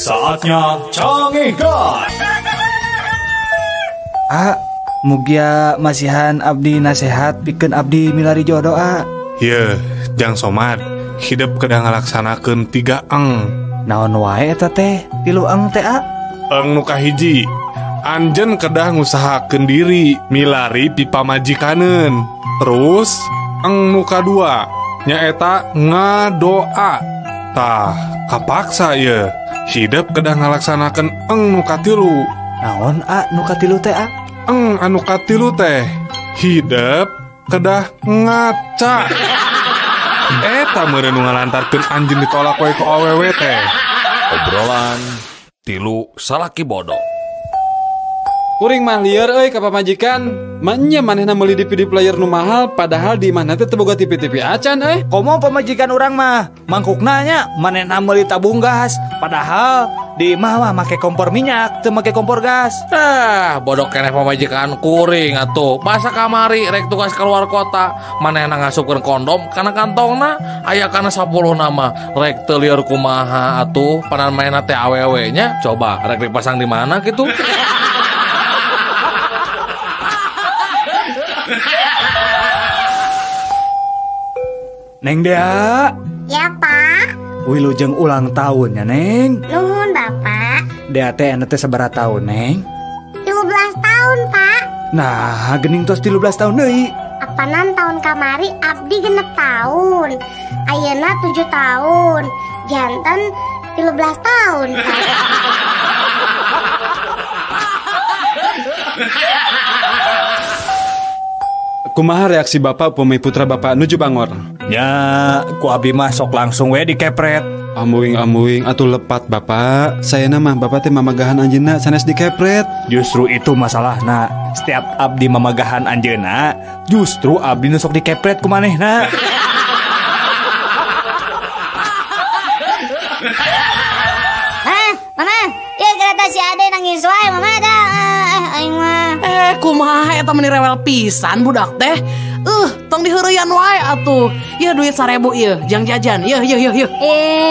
Saatnya Canggih Guys. Mugia masihan abdi nasehat pikeun abdi milari jodoh. Ye, Jang Somad, hidup kedah ngalaksanakeun 3 eng. Naon wae eta teh? 3 eng teh. Eng nu kahiji, anjeun kedah ngusahakeun diri milari pipa majikaneun. Terus eng nu kadua nyaeta ngadoa. Tah, kapaksa ye. Hidup kedah ngalaksanakeun eng nu katilu. Naon nu katilu teh? Eng anu katilu teh hidup kedah ngaca. Eta meureun nu ngalantarkeun anjeun ditolak wae ku awewe teh. Obrolan tilu salaki bodoh. Kuring mah lieur euy ka pamajikan. Manya manehna meuli DVD player nu mahal padahal di mana teh teu boga TV-TV acan euy. Komo pamajikan urang mah mangkukna nya manehna meuli tabung gas padahal di imah mah make kompor minyak teu make kompor gas. Bodoh keneh pamajikan kuring atuh. Basa kamari rek tugas keluar kota, manehna ngasupkeun kondom kana kantongna aya kana 10 nama. Rek teu lieur kumaha atuh panan manehna teh awewe nya. Coba rek dipasang di mana kitu? Neng Dea. Ya, Pak. Wilujeng ulang tahun ya, Neng. Nuhun, Bapak. Dea teh anu teh sabaraha tahun, Neng? 13 tahun, Pak. Nah, geuning tos 13 tahun deui. Apanan tahun kamari abdi genep tahun. Ayeuna 7 tahun. Janten 13 tahun, Pak. Kumaha reaksi Bapak upami putra Bapak nuju bangor? Ya, ku abdi mah sok langsung we dikepret. Amuing atuh lepat Bapak. Sayana mah Bapak teh mamagahan anjeunna sanes dikepret. Justru itu masalahna. Setiap abdi mamagahan anjeunna, justru abdi nu sok dikepret ku manehna. Mama, ya kereta si Ade nangis wae, Mama ada. Aing mah. Kumaha eta meni rewel pisan budak teh. Tong diheureyan wae atuh. Ya duit 1000 ieu, jang jajan. Yeuh.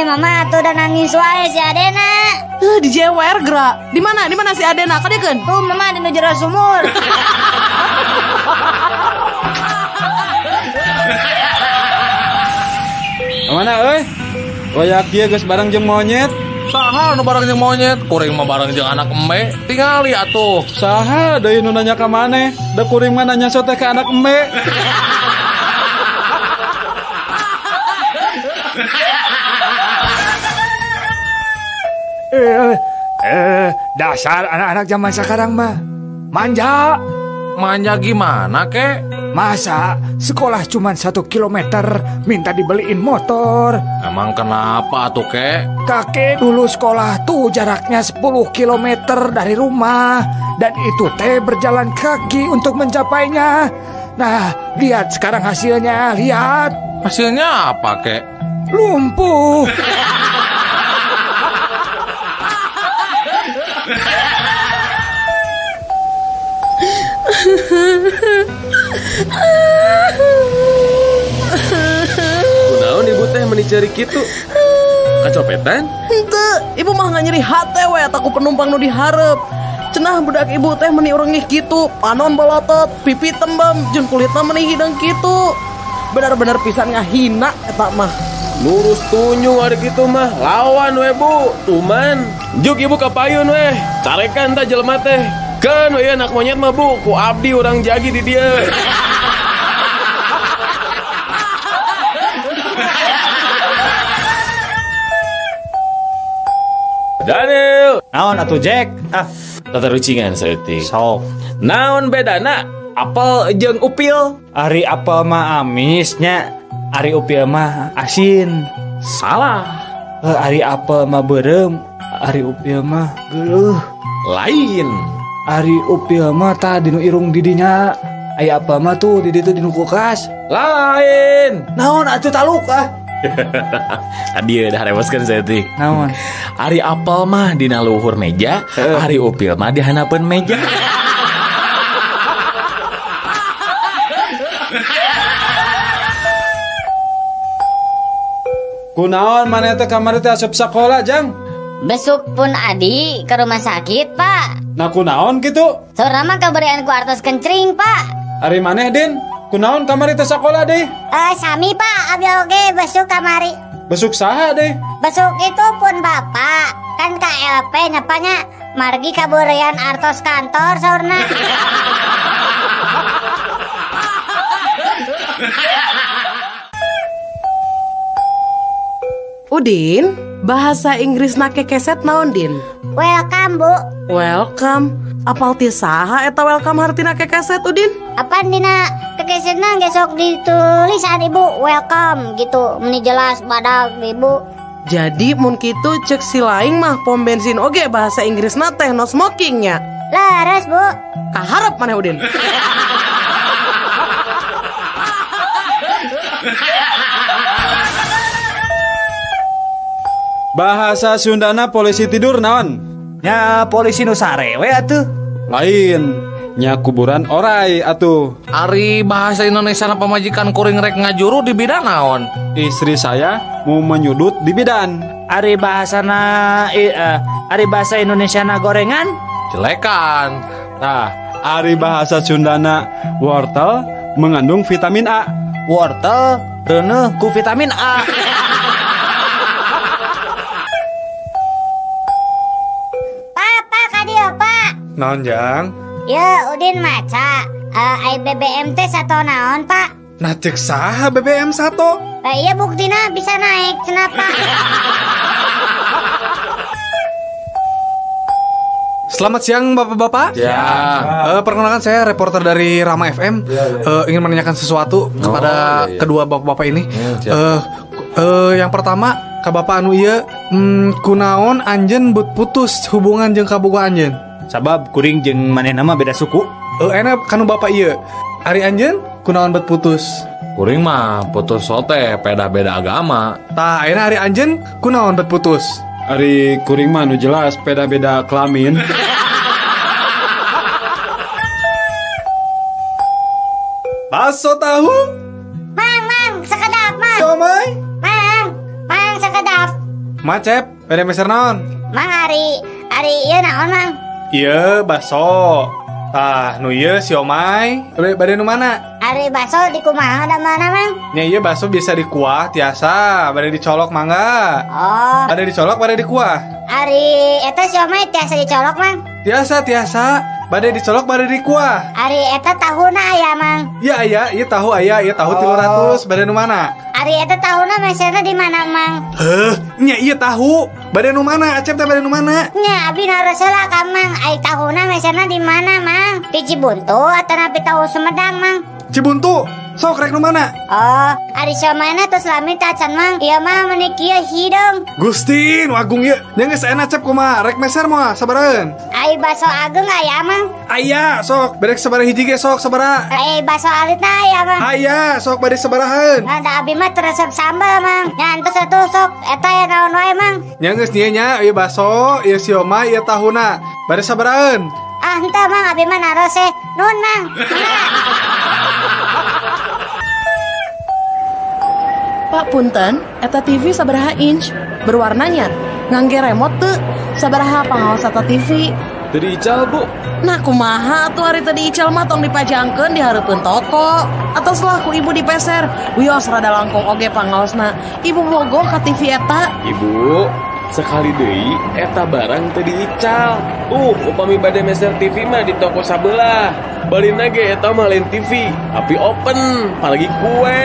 Mama atuh udah nangis wae si Adena. Dijewer geura. Di mana si Adena? Kadeukeun. Tuh Mama di jero sumur. Mana euy? Royak ieu geus bareng jeung monyet. Saha nu bareng jeung monyet, kuring mah bareng jeung anak embe. Tingali atuh. Saha deui nu nanya ka maneh? Da kuring mah nanya sote ka anak embe. Dasar anak-anak zaman sekarang mah manja. Manja gimana kek? Masa sekolah cuma 1 kilometer minta dibeliin motor. Emang kenapa tuh kek? Kakek dulu sekolah tuh jaraknya 10 kilometer dari rumah. Dan itu teh berjalan kaki untuk mencapainya. Nah, lihat sekarang hasilnya, lihat. Hasilnya apa kek? Lumpuh. Kunaon ibu teh meni cari kitu? Kacopetan? Henteu, ibu mah nganyeri hate we ataku penumpang nu dihareup. Cenah budak ibu teh meni urang ngih kitu, panon bolotot, pipi tembem, jeung kulitna meni hideung kitu. Benar-benar pisan ngahina eta mah. Lurus tunjung ada gitu mah. Lawan we bu, tuman. Juk ibu kapayun we. Carekan ta jelema teh. Kan we anak monyet mah bu, ku abdi urang jagi di dieu. Daniel, Naon atuh Jack? tata rucingan saeutik. Sok. Naon bedana apel jeung upil? Ari apel mah amisnya, ari upil mah asin. Salah. Ari apel mah beureum, ari upil mah geuleuh. Lain. Ari upil mah tah dinu irung didinya. Aya apel mah tuh di ditu dinu kulkas. Lain. Naon atuh taluk Adieu dah reweskeun saeutik. Naon? Ari apel mah dina luhur meja, ari upil mah di hanapeun meja. Kunaon maneh teh kamari teh asup sakola, Jang? Besuk pun Adi ke rumah sakit, Pak. Nah kunaon gitu? Saurna mah kaberian ku artos kencring, Pak. Ari maneh Din? Kunaon kamari teh sakola deh? Sami Pak, abi oge besuk kamari. Besuk saha deh? Besuk itu pun Bapak. Kan KLP nyapanya margi kaberian artos kantor saurna. Udin, bahasa Inggris nake keset naon Din? Welcome Bu. Welcome. Apal ti saha eta welcome hartina kekeset Udin? Apa dina kekesetna gesok ditulis Ibu welcome gitu. Meni jelas badag Ibu. Jadi mun kitu cek si laing mah pom bensin oge bahasa Inggris na teh no smokingnya. Laras Bu. Kaharep maneh Udin. Bahasa Sundana polisi tidur naon? Nya polisi nu sarewe atuh. Lain. Nya kuburan orai atuh. Ari bahasa Indonesia na pamajikan kuring rek ngajuru di bidang naon? Istri saya mau menyudut di bidan. Ari bahasa Indonesia na gorengan. Jelekan. Nah, ari bahasa Sundana wortel mengandung vitamin A. Wortel reuneuh ku vitamin A. Pak kadio Pak. Naon Jang? Ya Udin maca. Ai BBM teh sato naon Pak? Nah cek saha BBM 1? Iya buktina bisa naik kenapa? Selamat siang bapak-bapak. Ya. Perkenalkan saya reporter dari Rama FM. Ingin menanyakan sesuatu kepada kedua bapak-bapak ini. Yang pertama, ka bapak anu ieu kunaon anjeun beut putus hubungan jeung kaboga anjeun? Sabab kuring jeung manehna mah beda suku. Enak kanu bapak ieu. Ari anjeun kunaon beut putus? Kuring mah putus sote beda-beda agama. Tah ayeuna ari anjeun kunaon beut putus? Ari kuring mah nu jelas beda-beda kelamin. Bakso tahu? Mang, sekedap mang. Siomay? Mang sekedap. Macep, beda meser naon? Mang ari ieu naon mang? Ieu bakso. Tah nu ieu siomay. Bade nu mana? Ari bakso di kumaha da mana mang? Nya ieu bakso biasa dikuah tiasa, bade dicolok mangga. Oh, Bade dicolok, bade dikuah. ari eta siomay tiasa dicolok mang. Tiasa. Bade dicolok, bade dikuah. Ari eta tahuna aya mang. Iya aya, ieu tahu aya, ieu tahu 300. Bade nu mana? Ari eta tahuna meserna di mana mang? Nya ieu tahu. Bade nu mana? Acep teh bade nu mana? Nya abi nareuseulah ka mang. Ai tahuna meserna di mana mang? Di Cibuntu atawa di tahu Sumedang mang? Cibuntu. Sok rek nu mana? Oh, ari siomayna tos lami tacan mang. Ieu mah meuni kieu hideung. Gusti, nu agung ieu. Nya geus enak cep kumaha? Rek meser moal sabaraeun? Ai baso ageng aya mang. Aya, sok. Bade sabaraha hiji ge sok sabaraha? Ai baso alitna aya mang. Aya, sok bade sabaraheun? Nah, da abi mah resep sambal mang. Nya entos atuh sok eta ya naon wae mang. Nya geus nya nya ieu bakso, ieu siomay, ieu tahuna. Bade sabaraeun? Ah henteu mang abi mah narose. Nun mang. Pak punten, eta TV sabaraha inch? Berwarnanya? Ngangge remote teu? Sabaraha pangaos eta TV? Dari ical Bu. Nah kumaha tuh hari tadi ical mah tong dipajangkeun di hareupeun toko atau selaku ibu dipeser wios rada langkung oge pangaosna ibu bogoh ka TV eta. Ibu, sekali deui eta barang teu diical. Upami bade meser TV mah di toko sabelah. Balina ge eta mah lain TV, api open, apalagi kue.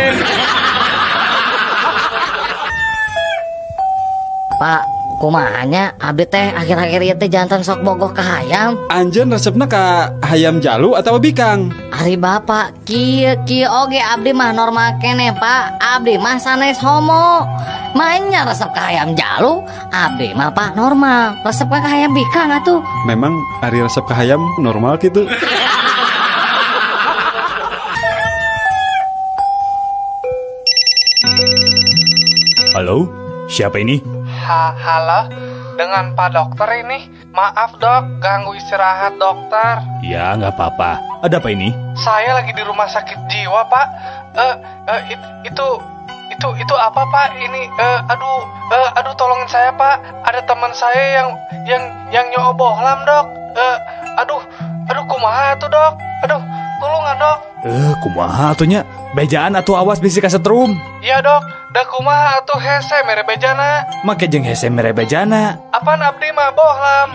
Pak, kumahanya abdi teh akhir-akhir ieu teh jantan sok bogoh ka hayam. Anjeun resepna ka hayam jalu atau bikang? Ari bapak, kieu oge abdi mah normal keneh Pak. Abdi mah sanes homo. Mainnya resep ka hayam jalu, abdi mah Pak normal. Resep ka hayam bikang atuh. Memang ari resep ka hayam normal gitu. Halo, siapa ini? Halo, dengan Pak Dokter ini. Maaf dok, ganggu istirahat dokter. Ya, nggak apa-apa. Ada apa ini? Saya lagi di rumah sakit jiwa Pak. Itu Itu apa Pak? Ini aduh tolongin saya Pak. Ada teman saya yang nyobohlam dok. Aduh kumaha tuh dok. Aduh tolongan dok. Kumaha atunya? Bejaan atuh awas bisi kasetrum. Iya dok. Da kumaha atuh hese mere bejana. Make jeung hese mere bejana. Apaan abdi mah bohlam.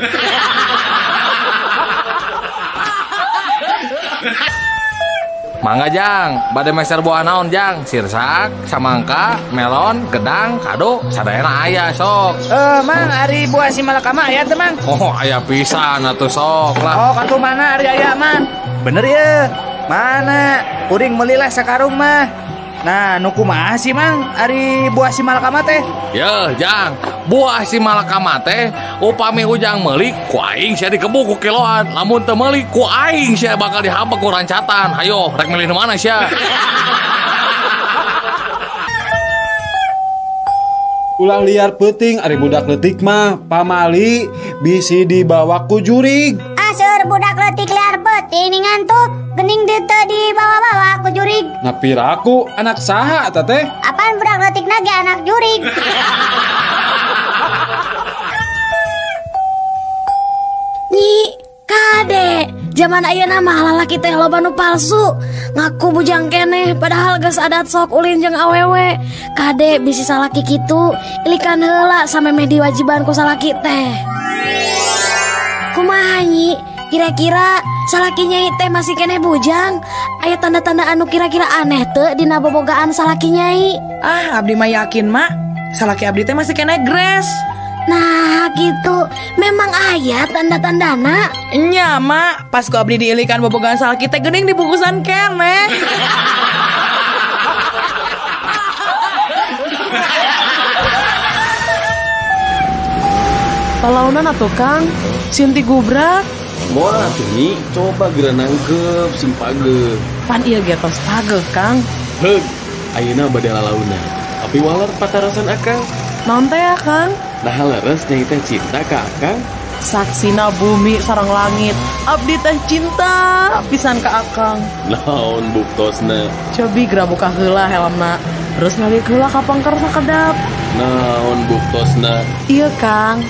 Mangga Jang, bade meser buah naon Jang? Sirsak, samangka, melon, gedang, kado, sadayana aya sok. Mang, ari buah si malakama aya teh, Mang. Oh, aya pisan atuh sok lah. Oh, katu mana ari aya, Mang? Bener ya? Mana? Kuring melilah sakarung mah. Nah, nu kumaha sih, Mang? Ari buah si malakama teh? Ya, Jang, buah si malakama teh upami ujang meuli ku aing sia dikebuk ku kiloan. Lamun teu meuli ku aing sia bakal dihabek ku rancatan. Hayo, rek milih nu mana sia? Ulah liar peuting ari budak leutik mah pamali bisi dibawa ku jurig. Aseur budak leutik liar peuting ningan tuh gening dieu teu dibawa-bawa ku jurig. Napiraku anak saha eta teh? Apaan budak leutik ge anak jurig? Nyi, kade, zaman ayeuna mah lalaki teh loba nu palsu. Ngaku bujang keneh padahal geus adat sok ulin jeung awewe. Kade bisi salaki kitu, ilikan heula sampe meh diwajiban ku salaki teh. Kumaha nyi? Kira-kira salaki nyai teh masih keneh bujang? Aya tanda-tanda anu kira-kira aneh teu dina bobogaan salaki nyai? Abdi mah yakin mak, salaki abdi teh masih keneh gres. Nah gitu, memang aya tanda-tandana. Nya mak, pas ku abdi diilikan bobogan salaki teh geuning dibungkusan keneh. Palaunan atuh Kang, Sinti gubrak. Moal atuh Nyi, coba geura nangkep sim pageuh. Pan ieu ge tos pageuh Kang. Heug, ayeuna bade lalauna. Tapi waler patarasan akang. Naon teh ya Kang? Nah leres nyai teh cinta ka akang. Saksina bumi sareng langit, abdi teh cinta pisan ka akang. Naon buktosna? Cobi geura buka heula helmna, terus ngalik heula ka pangker sakedap. Naon buktosna? Iya Kang.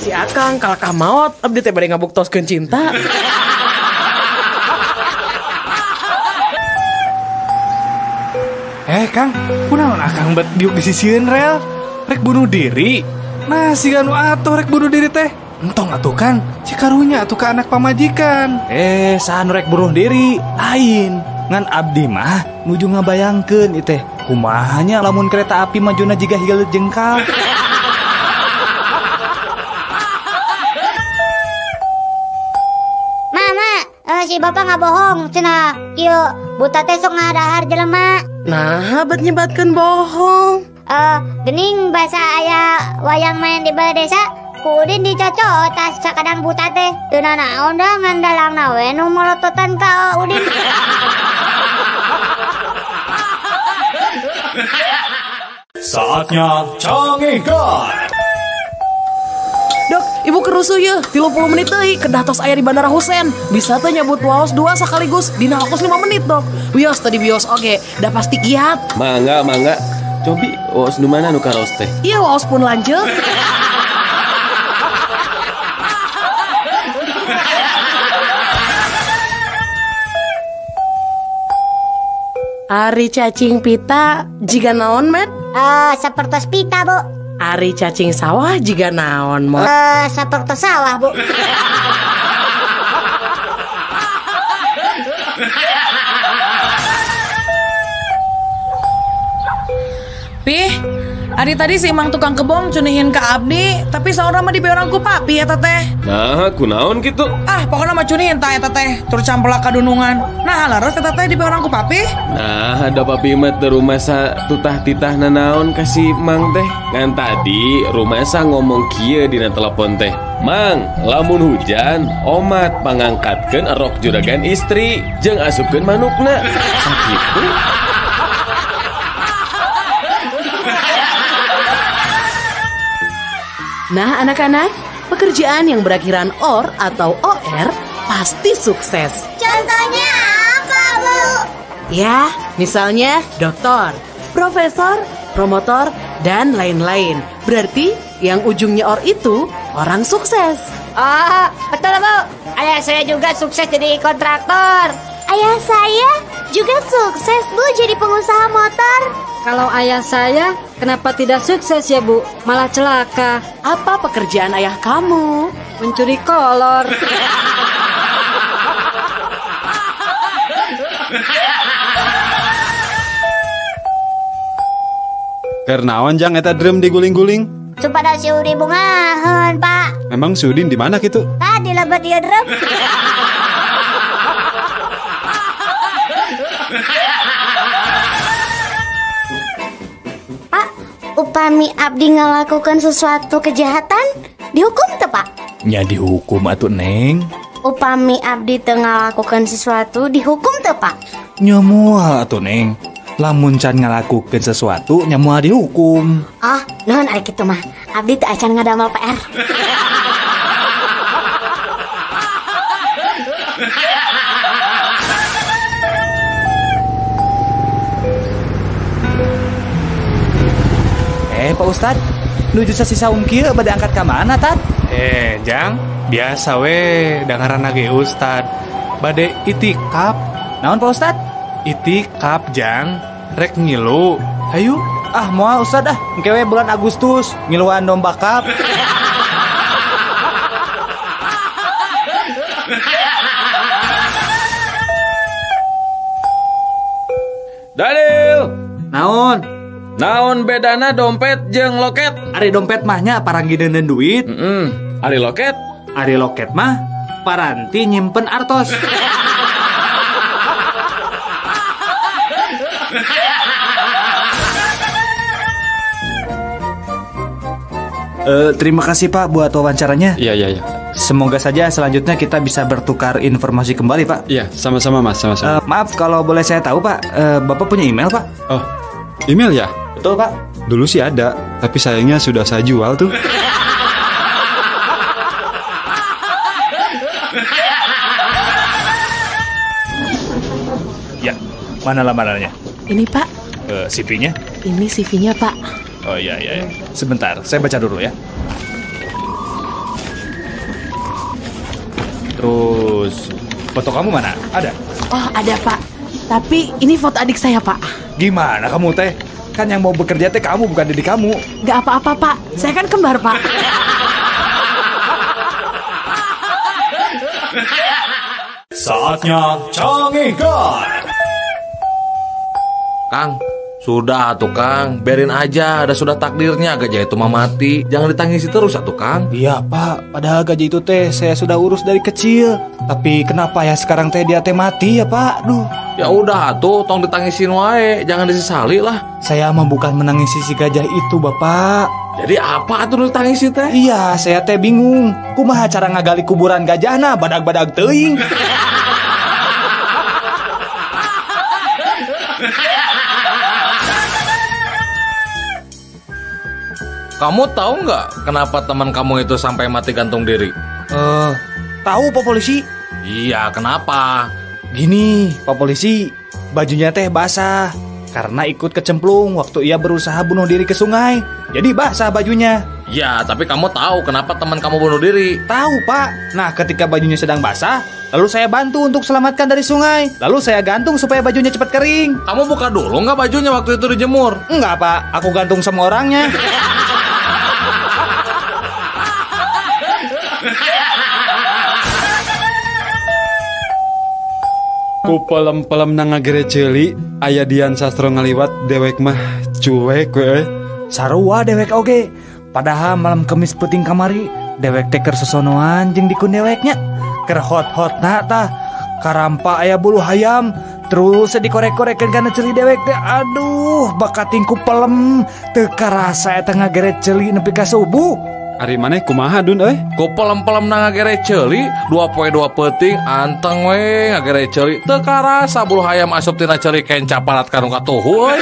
Si akang kalakah maot, abdi teh bade ngabuktoskeun cinta. Kang, kunaon akang bet diuk disisieun rel? Rek bunuh diri? Nah, si anu atuh rek bunuh diri teh. Entong atuh Kang, si karunya atuh ka anak pamajikan. Saan rek bunuh diri? Lain. Ngan abdi mah nuju ngabayangkeun ieu teh. Kumahanya lamun kereta api majuna jiga higal jengkal. Mama, si bapak nggak bohong, cenah kieu buta teh sok ngadahar jelema. Nah, bet nyebatkeun bohong. Gening bahasa aya wayang main di balai desa, ku Udin dicocok tas sakadang buta teh. Teu naon da ngan dalangna we nu molototan ka Udin. Saatnya Cangengkan. Dok, ibu kerusuh ya 30 menit deui kedah tos aya di Bandara Husein. Bisa teh nyebut waos 2 sekaligus dina waktu 5 menit, Dok. Wios tadi bios oge, da pasti kiat. Mangga. Cobi waos nu mana nu karos teh? Iya, waos pun lanjut. Ari cacing pita jiga naon, Met? Sapertos pita, Bu. Ari cacing sawah jiga naon, Mo? Sapertos sawah, Bu. Pih, ari tadi si Mang tukang kebom cunihin ke abdi, tapi saurna mah dibeurang ku papi eta teh. Nah, kunaon gitu? Pokoknya mah cunihin ta eta teh, tur campelak kadunungan. Nah, laras eta teh dibeurang ku papi. Nah, ada papi mah teu rumasa tutah-titah nanaon kasih Mang teh. Ngan tadi rumasa ngomong kieu dina telepon teh. Mang, lamun hujan, omat pangangkatkeun erok juragan istri, jeung asupkeun manukna. Sakitu. Nah anak-anak, pekerjaan yang berakhiran OR atau OR pasti sukses. Contohnya apa? Ya, misalnya dokter, profesor, promotor, dan lain-lain. Berarti yang ujungnya or itu orang sukses. Oh, betul Bu. Ayah saya juga sukses jadi kontraktor. Ayah saya juga sukses Bu jadi pengusaha motor. Kalau ayah saya, kenapa tidak sukses ya Bu? Malah celaka. Apa pekerjaan ayah kamu? Mencuri kolor. Kernaon jang eta drum diguling-guling? Supaya si Udi bungahan Pak. Memang si Udin di mana gitu? Tadi lebat dia drum. Pak, upami abdi ngelakukan sesuatu kejahatan, dihukum teu Pak? Nya dihukum atuh Neng. Upami abdi teu ngalakukeun sesuatu, dihukum teu Pak? Nya moal atuh Neng. Lamun can ngalakukeun sesuatu nya moal dihukum. Oh, nuhun ari kitu mah. Abdi teu acan ngadamel PR. Pak Ustad, nuju sasisa kieu bade angkat ka mana Tat? Jang, biasa we dengaran lagi Ustad. Bade itikaf. Naon Pak Ustad? Itikaf Jang, rek ngilu. Hayu. Ah moal Ustad engke we bulan Agustus ngiluan domba kap. Daniel, Naon? naon bedana dompet jeung loket? Ari dompet mahnya paranggideun duit. Ari loket? Ari loket mah paranti nyimpen artos. Terima kasih Pak buat wawancaranya. Iya. Semoga saja selanjutnya kita bisa bertukar informasi kembali Pak. Iya, sama-sama Mas, sama-sama. Maaf kalau boleh saya tahu Pak, Bapak punya email Pak? Oh, email ya? Betul Pak. Dulu sih ada, tapi sayangnya sudah saya jual tuh. Ya, mana lamarannya? Ini Pak, CV-nya? ini CV-nya Pak. Oh iya. Sebentar, saya baca dulu ya. Terus, foto kamu mana? Ada? Oh ada Pak, tapi ini foto adik saya Pak. Gimana kamu teh? Kan yang mau bekerja teh kamu, bukan diri kamu. Gak apa-apa Pak, saya kan kembar Pak. Saatnya canggihkan. Kang, sudah tuh Kang, biarin aja, ada sudah takdirnya gajah itu mah mati. Jangan ditangisi terus atuh Kang. Iya Pak, padahal gaji itu teh saya sudah urus dari kecil. Tapi kenapa ya sekarang teh dia teh mati ya Pak? Duh. Ya udah atuh, tong ditangisin wae, jangan disesali lah. Saya mah bukan menangisi si gajah itu Bapak. Jadi apa atuh ditangisi teh? Iya, saya teh bingung. Kumaha cara ngagali kuburan gajahna badag-badag teuing. Kamu tahu nggak kenapa teman kamu itu sampai mati gantung diri? Tahu Pak Polisi? Iya, kenapa? Gini, Pak Polisi, bajunya teh basah karena ikut kecemplung waktu ia berusaha bunuh diri ke sungai. Jadi basah bajunya. Ya, tapi kamu tahu kenapa teman kamu bunuh diri? Tahu Pak. Nah, ketika bajunya sedang basah, lalu saya bantu untuk selamatkan dari sungai. Lalu saya gantung supaya bajunya cepat kering. Kamu buka dulu nggak bajunya waktu itu dijemur? Enggak Pak, aku gantung sama orangnya. Ku pelem-pelem na ngagere ceuli, aya Dian Sastro ngaliwat dewek mah cuek we. Sarua dewek oge. Padahal malam Kemis peuting kamari, dewek teh keur sosonoan jeung dikun deweknya. Keur hot-hotna tah. Karampa aya bulu hayam, terus dikorek-korekeun kana ceuli dewek teh. Aduh, bakatingku pelem. Teu karasa eta ngagere ceuli nepi ka subuh. Ari maneh kumaha Dun euy? Ku pelem-pelem na ngagere ceuli, 2 poe 2 peuting anteng we ngagere ceuli. Teu karasa bulu hayam asup tina ceuli kenca parat kanu katuhu euy.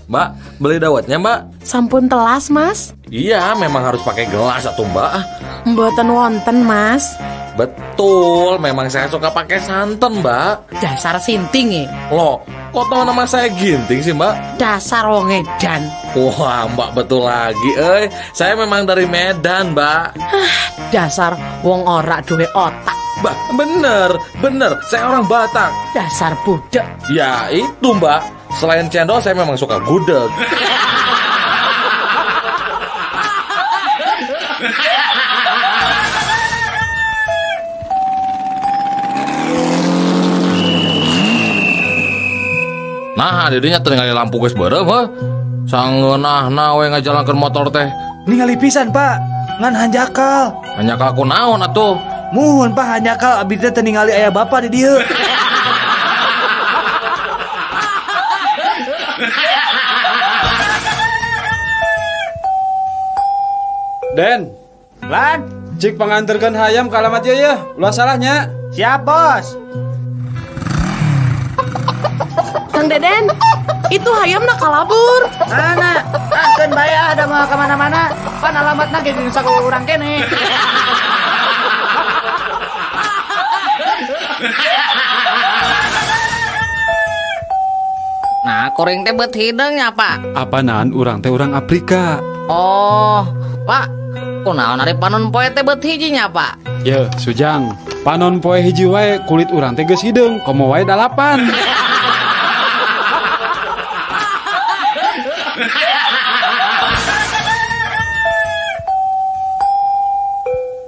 Mbak, beli dawetnya Mbak? Sampun telas Mas. Iya, memang harus pakai gelas atuh Mbak. Mboten wonten, Mas. Betul, memang saya suka pakai santan, Mbak. Dasar sinting Loh, kok tahu nama saya Ginting sih, Mbak? Dasar wong edan. Wah, Mbak betul lagi. Saya memang dari Medan, Mbak. Dasar wong ora duwe otak. Mbak, bener. Saya orang Batak. Dasar budak. Ya, itu, Mbak. Selain cendol, saya memang suka gudeg. Nah, dirinya tinggal lampu geus beureum heuh. Sangeunahna we ngajalankeun motor teh. Ningali pisan, Pak. Ngan hanjakal. Hanjakal kunaon atuh? Muhun, Pak, hanjakal abdi teh teu ningali aya bapa di dieu. Den, Lan, cik panganterkeun hayam ka alamat ieu ya. Ulah salahnya. siap, Bos. Kang Deden, itu hayamna kalabur. Mana? Kan bayar ada mau kemana-mana. Pan alamatna ge di urang kene. Nah, kuring teh beut hidungnya, Pak. Apaan urang teh urang Afrika. Oh, Pak. Kunaon ari panon poe teh beut hijinya, Pak? Ye, Sujang. Panon poe hiji wae kulit urang teh geus hideung, komo wae 8.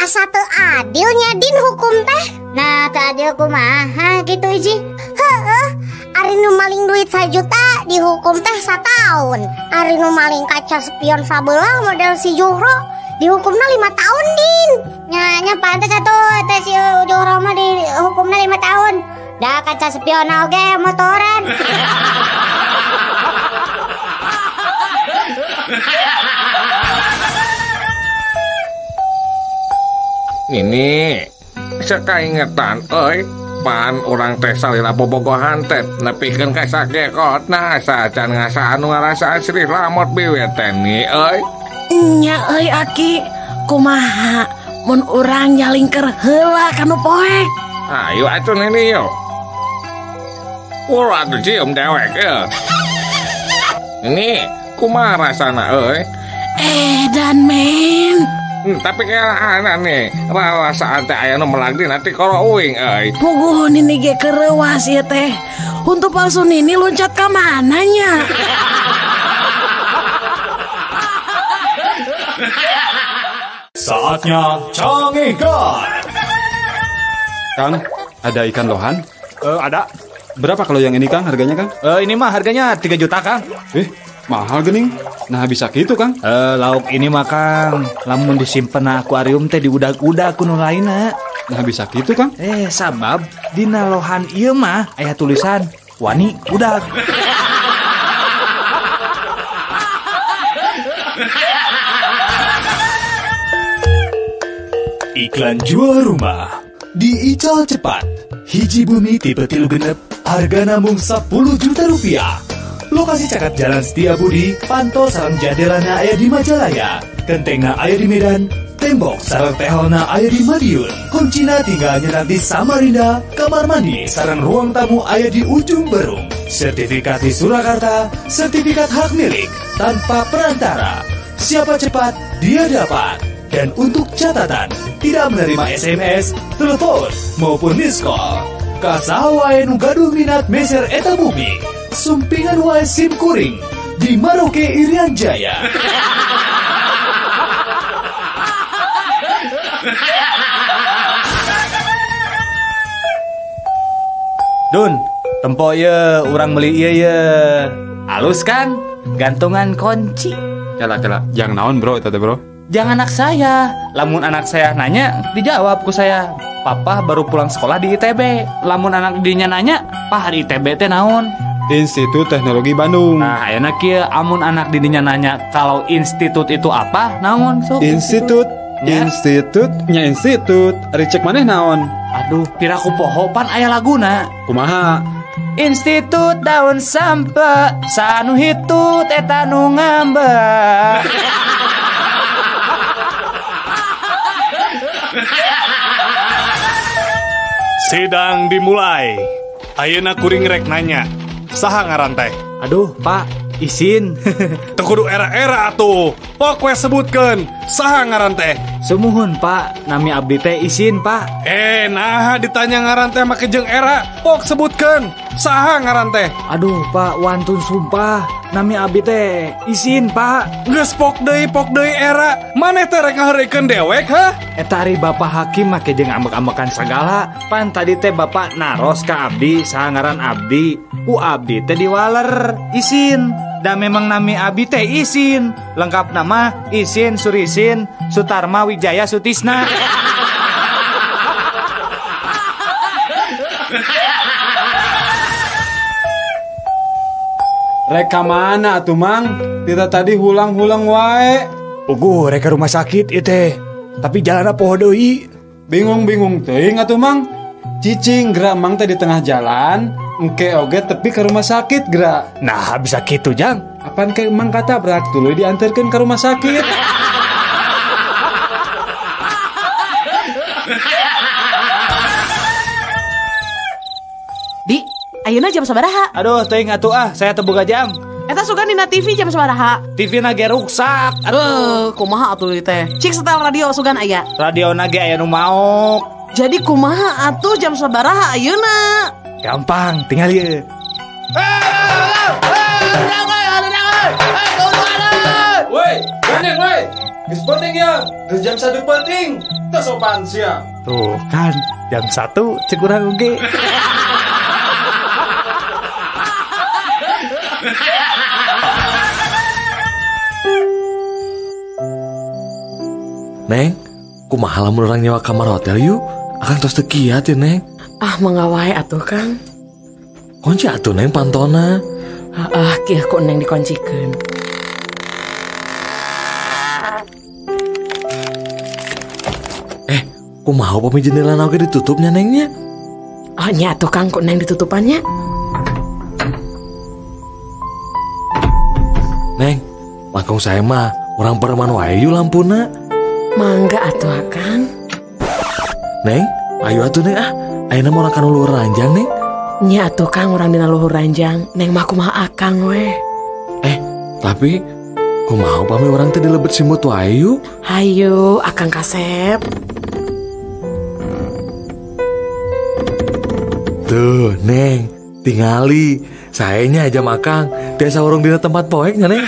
Asa teu adilnya din hukum teh. Nah, teu adil kumaha gitu hiji. Heueuh, ari nu maling duit 1 juta dihukum teh 1 tahun. Ari nu maling kaca spion sabelah model si Juhro dihukumna 5 tahun din. Nya pantes atuh teh si Juhro mah dihukumna 5 tahun. Da kaca spion oge motoran. Ini sekaingetan pan orang teh salila bobogohan teh nepikeun ka sagekotna sacan ngasa anu ngarasaan Sri Lamot biweteni Nya Aki, kumaha mun urang nyalingker heula kanu poek. Ayo atuh ini yo. Ulah tuh cium dewek Ini kumaha rasana Dan men. Tapi kayak anak nih rasa teh aya nu melagdi nanti kalau uing Puguh nini ge kerewas ieu teh. Untuk palsu nini loncat ka mananya? Saatnya Cangihkan. Kang, ada ikan lohan? Ada. Berapa kalau yang ini, Kang? Harganya, Kang? Ini mah harganya 3 juta, Kang. Mahal gening. Nah, bisa gitu, Kang? Lauk ini mah, Kang, lamun disimpen na akuarium teh diudag-udag kuno lainna. Nah, bisa gitu, Kang? Sabab dina lohan ieu mah aya tulisan wani udag. Iklan jual rumah diical cepat. Hiji bumi tipe 3 genep, harga namung 10 juta rupiah. Lokasi caket Jalan Setiabudi, pantol sareng jandelana aya di Majalaya, gentengna aya di Medan, tembok sareng teholna aya di Madiun. Kuncina tinggal nyerat di Samarinda, kamar mandi sareng ruang tamu aya di ujung Berung. Sertifikat di Surakarta, sertifikat hak milik tanpa perantara. Siapa cepat, dia dapat. Dan untuk catatan, tidak menerima SMS, telepon, maupun miss call. Kasaha wae nu gaduh minat meser eta bumi, sumpingan wae SIM kuring di Maroke Irian Jaya. Dun, tempo ye urang beli ieu ye. Halus kan? Gantungan kunci. Cala. Yang naon, Bro? Itu teh, Bro? Jangan anak saya. Lamun anak saya nanya, dijawab ku saya. Papa baru pulang sekolah di ITB. Lamun anak dinya nanya, Pak, di ITB teh naon? Institut Teknologi Bandung. Nah, ayeuna kieu amun anak didinya nanya kalau institut itu apa? Naon sok? Institut. Ari cek maneh naon? Aduh, pira ku poho pan aya laguna. Kumaha? Institut daun sampe sanu hitut eta nu ngambek. Sidang dimulai. Ayeuna kuring rek nanya. Saha ngaran teh? Aduh, Pak, izin. Teu kudu era-era atuh. Pok we sebutkeun. Saha ngaran teh? Sumuhun, Pak. Nami abdi teh izin, Pak. Nah ditanya ngaran teh make jeung era. Pok sebutkeun. Saha ngaran teh? Aduh, Pak, wantun sumpah. Nami abdi teh izin, Pak. Geus pok deui era. Maneh teh rek ngahareukeun dewek, ha? Eta ari Bapak Hakim make jeung ambek-ambekan sagala. Pan tadi teh Bapak naros ka abdi saha ngaran abdi. Ku abdi teh diwaler izin. Da memang nami abdi teh izin. Lengkap nama Isin Surisin Sutarma Wijaya Sutisna. Reka mana atuh Mang? Kita tadi hulang-hulang wae. Uguh reka rumah sakit itu. Tapi jalan poho deui. Bingung-bingung teuing atuh Mang. Cicing gerak Mang teh di tengah jalan, engke oge tepi ke rumah sakit gerak. Nah, bisa kitu Jang. Apaan ke Mang katabrak tuluy diantarkeun ke rumah sakit. Di, ayeuna jam sabaraha? Aduh, teuing atuh saya teu boga jam. Eta sugan dina TV jam sabaraha? TV na ge ruksak. Kumaha atuh teh? Cik setel radio sugan aya. Radio na ge aya nu maok. Jadi kumaha atuh jam sabaraha ayeuna? Gampang, tinggal ieu. Woi, gandeng woi. Geus penting ya. Geus jam 1 penting. Teu sopan sia. Tuh kan, jam 1 cek urang oge. Neng, kumaha lamun urang nyewa kamar hotel yuk? Akang tos teu kiat ya, Neng. Mangawai atuh Kang. Kunci atuh Neng pantona. Kieu ku Neng dikuncikeun. Kumaha upami jendela oge ditutupnya Nengnya? Nya atuh Kang ku Neng ditutupannya. Neng, langkung saya mah urang pereman wae yuk lampuna. Mangga atuh Kang. Neng, ayo atuh Neng ayeuna mah urang kana luhur ranjang Neng. Nya atuh Kang urang dina luhur ranjang. Neng mah kumaha akang we. Tapi kumaha upami urang teh dilebet simut wae yuk? Hayu akang kasep. Tuh Neng, tingali sayanya aja makang. Biasa urang dina tempat poeknya Neng.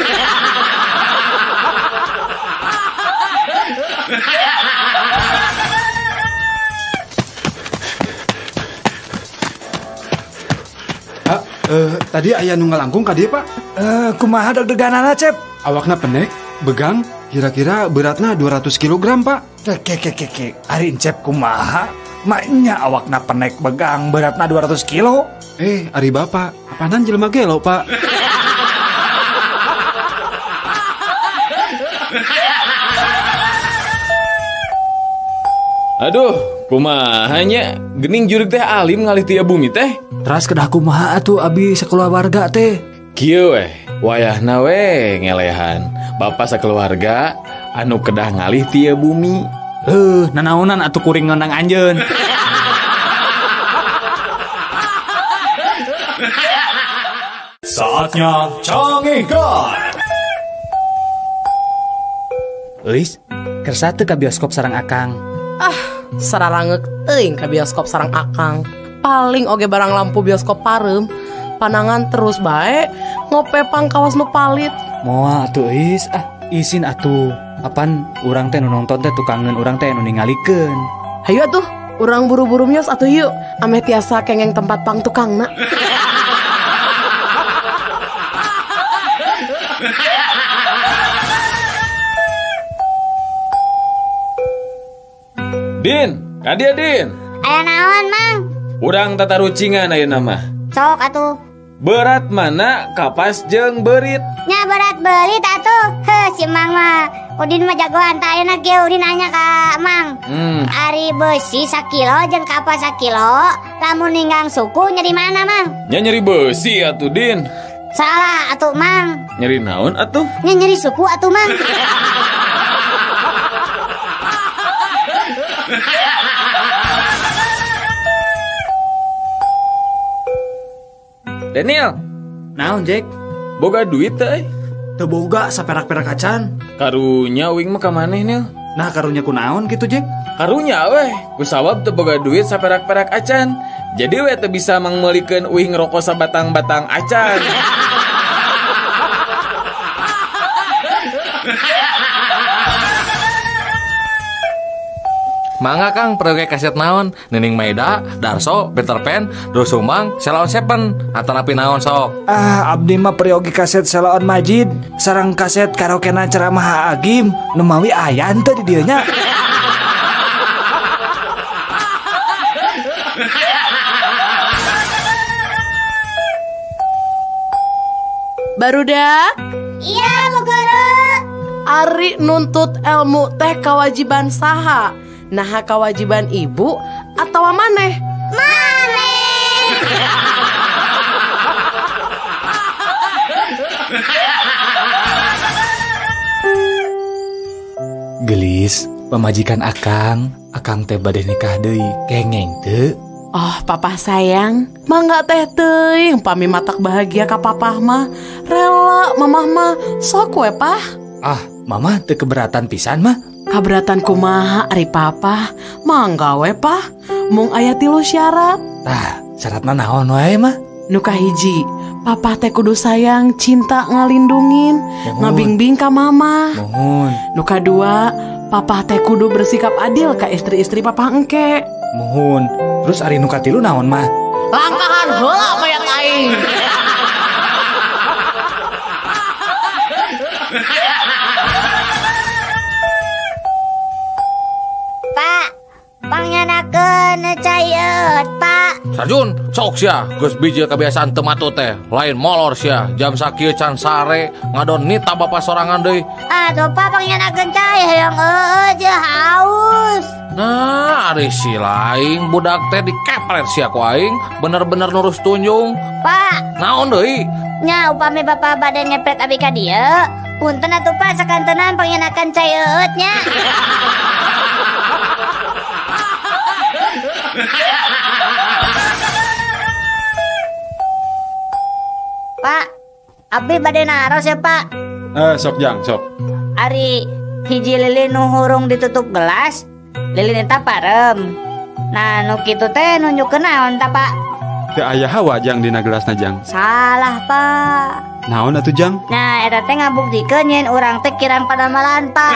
Tadi aya nu ngalangkung ka dieu, Pak. Kumaha deg-deganana, Cep? Awakna pendek, begang, kira-kira beratna 200 kg, Pak. Keke. Ari Cep kumaha? Maknya awakna penek begang beratna 200 kilo. Ari Bapak, apaanan jelema gelo, Pak? Aduh, kumahanya gening jurig teh alim ngalih tia bumi teh. Teras kedah kumaha atuh abi sakeluarga teh. Kieu weh, wayahna we ngelehan. Bapak sakeluarga anu kedah ngalih tia bumi. Nanaonan atuh kuring ngendang anjeun. Saatnya Cangihkan. Euis, kersa teu ka bioskop sareng Akang. Sararangek teuing ka bioskop sareng Akang. Paling oge barang lampu bioskop pareum. Panangan terus bae ngopepang kawas nu palit. Moal atuh Euis, izin atuh. Apan urang teh nu nonton teh tukangeun urang teh nu ningalikeun. Hayu atuh, urang buru-buru mios atuh yuk. Ameh tiasa kengeng tempat pang tukangna. Din, kadia Din. Aya naon, Mang? Urang tata rucingan ayeuna mah. Sok atuh. Berat mana kapas jeung berit? Nya berat belit atuh. Si Mang mah Udin mah jagoan tah ayeuna ge Udin nanya ka Mang. Ari besi 1 kilo jeung kapas 1 kilo, lamun ninggang suku nyeri mana, Mang? Nya nyeri besi atuh Din. Salah atuh, Mang. Nyeri naon atuh? Nya nyeri suku atuh, Mang. Daniel, Naon Jack? boga duit teh? Teu boga saperak-perak acan. Karunya uing mah ka maneh Nil? Nah karunya kunaon gitu Jack? Karunya weh, kusabab teu boga duit saperak-perak acan. Jadi weh teu bisa mangmeulikeun uing rokok sabatang-batang acan. Mangga Kang proyek kaset naon? Nining Maida, Darso, Peter Pan, Doel Sumbang, Sheila on Seven. Atanapi naon sok? Abdi mah periogi kaset Sheila on Majid, sareng kaset karaokena ceramah Agim, nu mawi aya henteu di dieu nya. Barudak, Iya, Bu Guru. Ari nuntut ilmu teh kewajiban saha? Nah kewajiban ibu atau maneh? Gelis, pemajikan Akang teh bade nikah deui. Kengeng teu? Oh papa sayang, mangga teh teuing pami matak bahagia ka papah mah. Rela mamah mah sok we pah. Mama teu keberatan pisan mah. Kaberatan kumaha ari papa? Mangga we pah. Mung aya 3 syarat. Syaratna naon wae mah? Nu kahiji, papa teh kudu sayang, cinta ngalindungin, ngabingbing ka mama. Mohon. Nu kadua, papa teh kudu bersikap adil ka istri-istri papa engke. Mohon. Terus ari nu katilu naon mah? Langkahan heula mayat aing. Pak, pangyanakeun cayeut, Pak. Sarjun, sok sia, geus biji kebiasaan teu matu teh. Lain molor sia, jam sakieu can sare ngadon nita bapak sorangan deui. Atuh Pak pangyanakeun cai hayang aja haus. Nah, ari si laing budak teh dikepret sia ku aing, bener-bener nurus tunjung. Pak, Naon deui? nya upami Bapak bade ngepret abi ka dieu, punten atuh Pak sakantenan pangyanakeun cayeut nya. Pak, abdi bade naros ya Pak. Sok Jang, sok. Ari hiji lilin nu hurung ditutup gelas, lilin eta parem. Nah, nu kitu teh nunjukeun naon ta Pak? Teu aya hawa Jang dina gelasna Jang. Salah Pak. Naon atuh Jang? Nah, eta teh ngabuktikeun yen urang teh kirang padamalan Pak.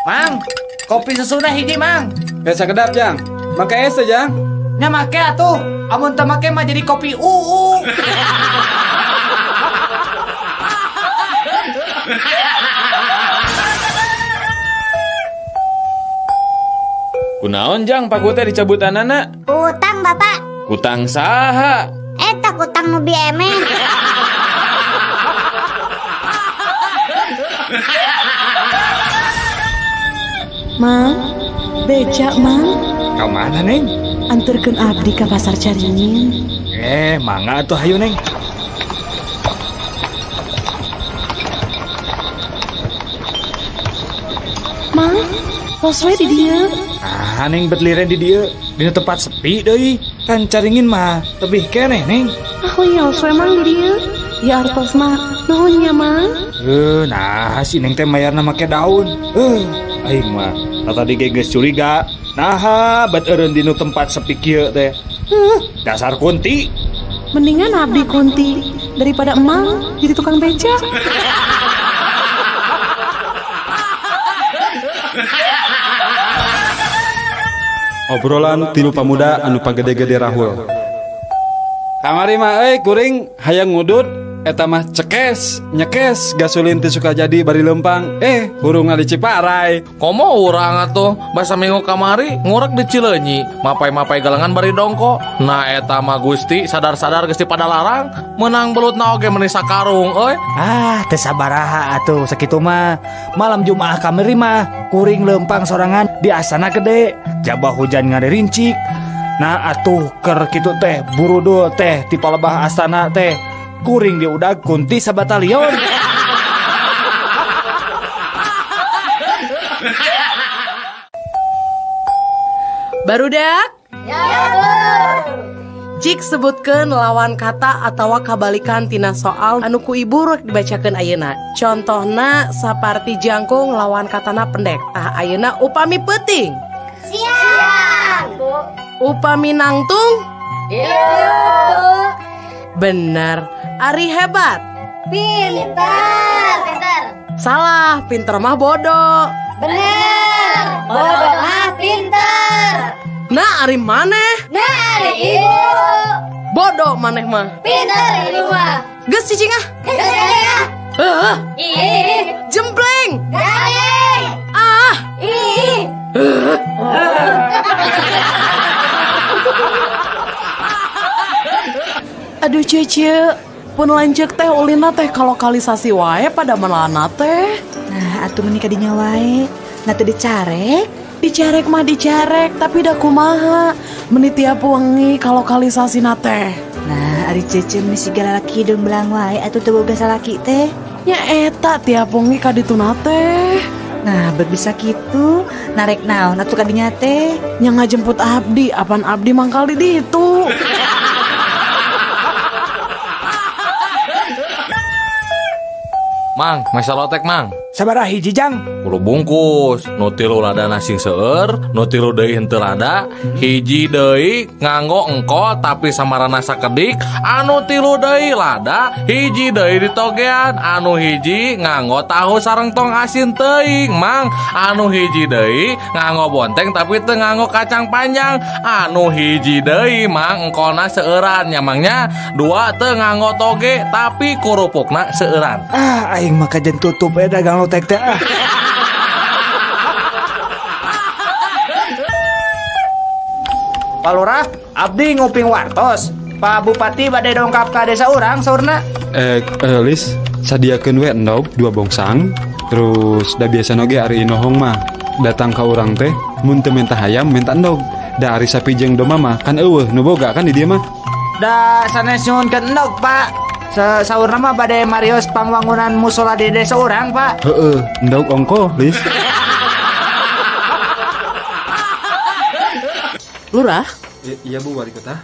Mang, kopi susuna hiji Mang. Kayak sakedap Jang. Make es teh Jang. Nya make atuh. Amun teu make mah jadi kopi UU. Kunaon Jang paku teh dicabutanana? Utang Bapak. Utang saha? Eta utang nu BMN. Mang, becak Mang, Ka mana Neng? anterkeun abdi ka pasar Caringin. Mangga atuh hayu Neng. Mang, tos we di dieu. Neng berliren di dieu, dina tempat sepi deui. Kan Caringin mah tebih keneh Neng. Lios we Mang di dieu. Ya artosna nuhun nya Mang. Nah si Neng teh mayarna make daun. Aing mah tadi geus curiga. Nah, bet eureun dinu tempat sepi kieu teh. Dasar kunti. Mendingan abdi kunti daripada emang jadi tukang becak. Obrolan tilu pamuda anu pagede-gede rahul. Kamari mah kuring hayang ngudut. Eta mah cekes, nyekes, gasolin teh suka jadi bari lempang. Hurung di Ciparai. Komo urang atuh basa minggu kamari ngurek di Cileunyi, mapai-mapai galengan bari dongko. Nah eta mah Gusti sadar-sadar Gusti pada larang, menang belutna oge meuni sakarung euy. Teu sabaraha atuh sakitu mah. Malam Jumaah kamari mah kuring lempang sorangan di asana gede. Jabah hujan ngaderincik. Nah atuh keur kitu teh burudul teh ti palebah astana teh. Kuring diudag kunti sabatalion. Barudak? Ya, Bu. Jik sebutkeun lawan kata atawa kabalikan tina soal anu ku ibu rek dibacakeun ayeuna. Contohna saparti jangkung lawan katana pendek. Tah ayeuna upami peuting. Siap, Bu. Upami nangtung. Iya, Bu. Bener. Ari hebat. Pintar. Salah, pinter mah bodoh. Bener. Bodoh mah pintar. Nah, ari maneh? Nah, ada ibu. Bodoh maneh mah. Pintar ibu mah. Geus cicing ah. Gak. Ih. Jempleng. Gak. Ah. Ih. Aduh Cece, pun lanjut teh ulina teh kalau lokalisasi wae pada mana teh. Nah, atuh menikah dinya wae. Nah teu dicarek. Dicarek mah dicarek, tapi dah kumaha. Meni tiap wengi kalau lokalisasi teh. Nah, ari Cece meni sigala laki hidung belang wae atuh teu boga salaki teh. Nya eta tiap wengi ka ditu teh. Nah, berbisa kitu, narek naon atuh ka dinya teh. Nya ngajemput abdi, apaan abdi mangkal di ditu. Mang, masa lotek mang. Sabaraha hiji Jang? Kudu bungkus, nu tilu rada nasi seueur, nu tilu deui henteu rada, hiji deui nganggo engko tapi samarana sakedik, anu tilu deui lada, hiji deui ditogean, anu hiji nganggo tahu sareng tong asin teuing, Mang. Anu hiji deui nganggo bonteng tapi teu nganggo kacang panjang, anu hiji deui Mang engkona seueuran nya Mangnya, dua teu nganggo toge tapi kurupukna seueuran. Aing mah kajen tutup dagang lotek teh. Pak Lurah, abdi nguping wartos. Pak Bupati bade dongkap ka desa urang saurna. Lis, sadiakeun we endog 2 bongsang. Terus da biasa noge ari inohong mah datang ka urang teh mun teu menta hayam menta endog. Da ari sapi jeung domba mah kan eueuh nu boga kan di dieu mah. Da sanes nyuhunkeun endog, Pak. Saurna mah bade marios pangwangunan musola di desa urang, Pak. Heeh, endog ongko, Lis. Lurah? Iya Bu Wali Kota.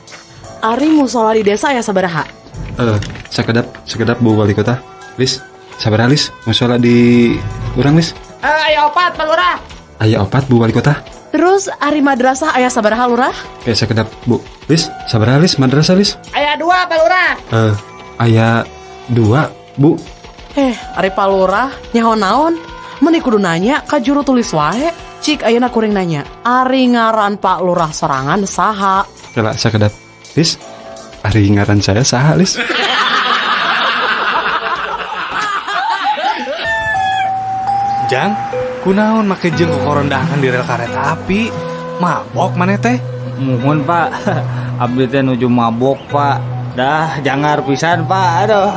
Ari musola di desa ya sabaraha? Sakedap Bu Wali Kota. Lis, sabaraha Lis? Musola di urang Lis? Aya 4, Pak Lurah. Aya 4 Bu Wali Kota. Terus ari madrasah aya sabaraha Lurah? Sakedap Bu. Lis, sabaraha Lis madrasah Lis? Aya 2, Pak Lurah. Aya 2 Bu. Ari Pak Lurah nyaho naon? Meni kudu nanya ka juru tulis wae. Cik ayeuna kuring nanya, ari ngaran Pak Lurah sorangan saha? Kela sakedap. Lis, ari ngaran saya saha Lis? Jang, kunaon make jeung kokorondahan di rel kareta api? Mabok maneh teh? Muhun Pak, abdi teh nuju mabok Pak. Dah jangar pisan Pak, aduh.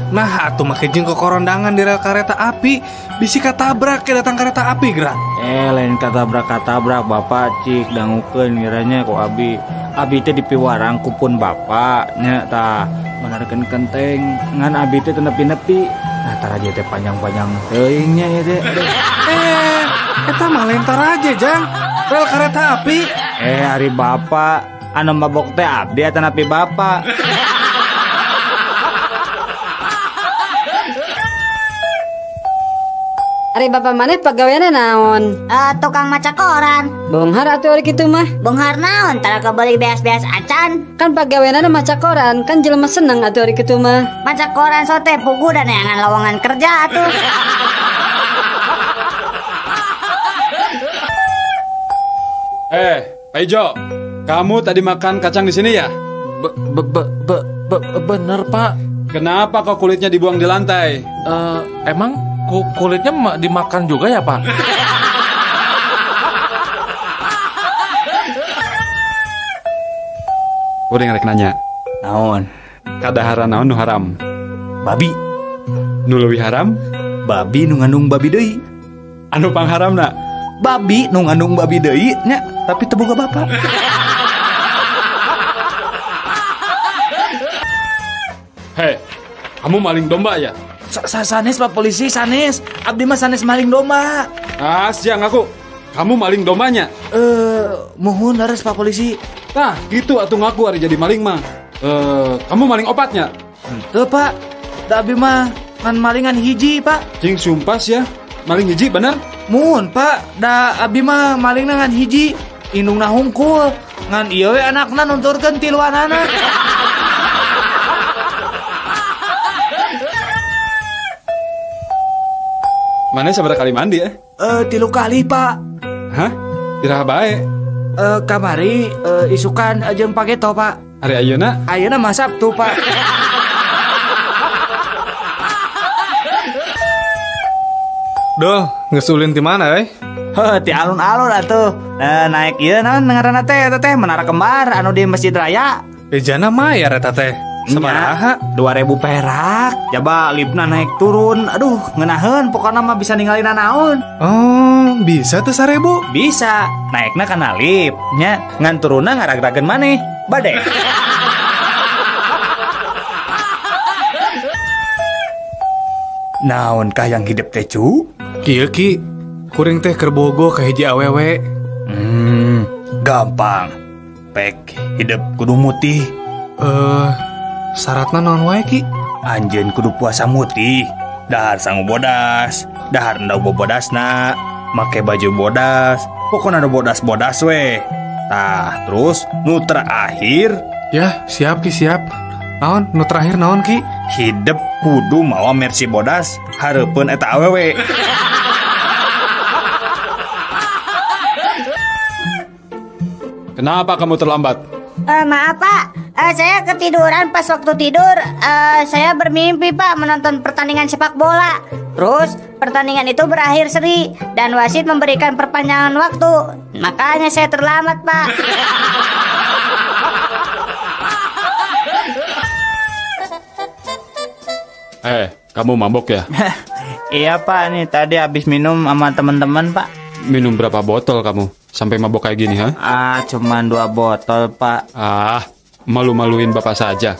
Nah atuh make jeung kokorondangan di rel kareta api, bisi katabrak ke datang kereta api gerak. Lain katabrak Bapak cik dangukeun ngiranya ku abi. Abi teh dipiwarang kupun Bapak nya tah menarikeun kenteng ngan abi teh teu nepi-nepi. Nah taraje teh panjang-panjang teuing nya ieu teh. Eta mah lentar aja Jang, rel kereta api. Ari Bapak anu mabok teh abdi eta napi Bapak. Ari bapak maneh pagaweana naon? Tukang maca koran. Bonghar atuh ari kitu mah. Bonghar naon? Tara kebeli beas-beas acan. Kan pagaweana maca koran, kan jelema seneng atuh ari kitu mah. Maca koran sote pugu dan neangan lowongan kerja atuh. Pak Ijo, kamu tadi makan kacang di sini ya? Bener Pak. Kenapa kok kulitnya dibuang di lantai? Emang kulitnya dimakan juga ya Pak? Uring rek nanya. Naon? Kadahara naon nu haram? Babi. Nu leuwih haram? Babi nu ngandung babi deui. Anu pangharamna? Babi nu ngandung babi deui nya, tapi teu boga bapak. Hei, kamu maling domba ya? Sanes Pak Polisi, sanes. Abdi mah sanes maling domba. Siang aku. kamu maling dombanya? Mohon laras Pak Polisi. Nah, gitu atuh ngaku hari jadi maling mah. Kamu maling opatnya? Tuh Pak, da abi mah ngan malingan hiji Pak. Cing sumpas ya, maling hiji bener? Mohon Pak, da abi mah maling ngan hiji. Indungna hungkul, ngan ieu we anakna nunturkeun tiluanana. Mana sabaraha kali mandi ya? 3 kali Pak. Hah? Iraha bae. Kamari isukan jeung pageto Pak. Hari ayeuna? Ayeuna mah Sabtu Pak. Duh, ngesulin di mana Ti alun-alun atuh. Naik ieu naon ngaranna teh menara kembar anu di Masjid Raya. Ejana mayar eta teh. Sabaraha? 2.000 perak. Coba lipna naik turun. Aduh, ngeunaheun pokona mah bisa ninggalin naon. Oh, bisa tuh 1.000? Bisa. Naikna kana lip nya, ngan turunna ngarag-rageun maneh. Bade. Naonkah yang hidup teh cu? Kieu Ki, kuring teh keur bogo ka hiji awewe. Gampang. Pek hidup kudu mutih. Syaratna naon wae Ki? Anjeun kudu puasa mutih. Dahar sangu bodas, dahar endau bobodasna, make baju bodas, pokona ada bodas-bodas we. Tah, terus nu terakhir. Ya, siap Ki, siap. Naon? Nu terakhir naon Ki? Hidup kudu mawa mersi bodas, hareupeun eta awewe. Kenapa kamu terlambat? Maaf Pak, saya ketiduran pas waktu tidur. Saya bermimpi Pak menonton pertandingan sepak bola. Terus pertandingan itu berakhir seri dan wasit memberikan perpanjangan waktu. Makanya saya terlambat Pak. Kamu mabok ya? Iya Pak, nih tadi habis minum sama teman-teman Pak. Minum berapa botol kamu? Sampai mabok kayak gini, ha? Cuman 2 botol Pak. Malu-maluin bapak saja.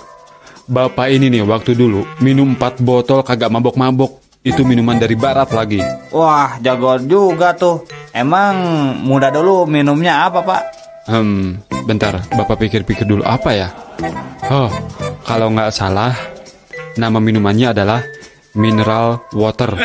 Bapak ini nih waktu dulu minum 4 botol kagak mabok-mabok. Itu minuman dari barat lagi. Wah, jago juga tuh. Emang muda dulu minumnya apa Pak? Bentar, bapak pikir-pikir dulu apa ya? Oh, kalau nggak salah, nama minumannya adalah mineral water.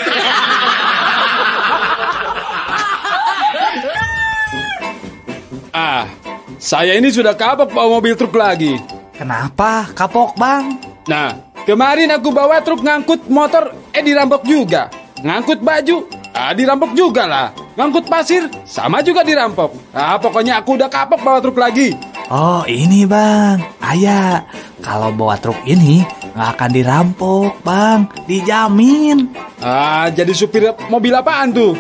Saya ini sudah kapok bawa mobil truk lagi. Kenapa kapok bang? Nah, kemarin aku bawa truk ngangkut motor, dirampok juga. Ngangkut baju, dirampok juga lah. Ngangkut pasir, sama juga dirampok. Pokoknya aku udah kapok bawa truk lagi. Oh ini bang, ayah kalau bawa truk ini nggak akan dirampok bang, dijamin. Jadi supir mobil apaan tuh?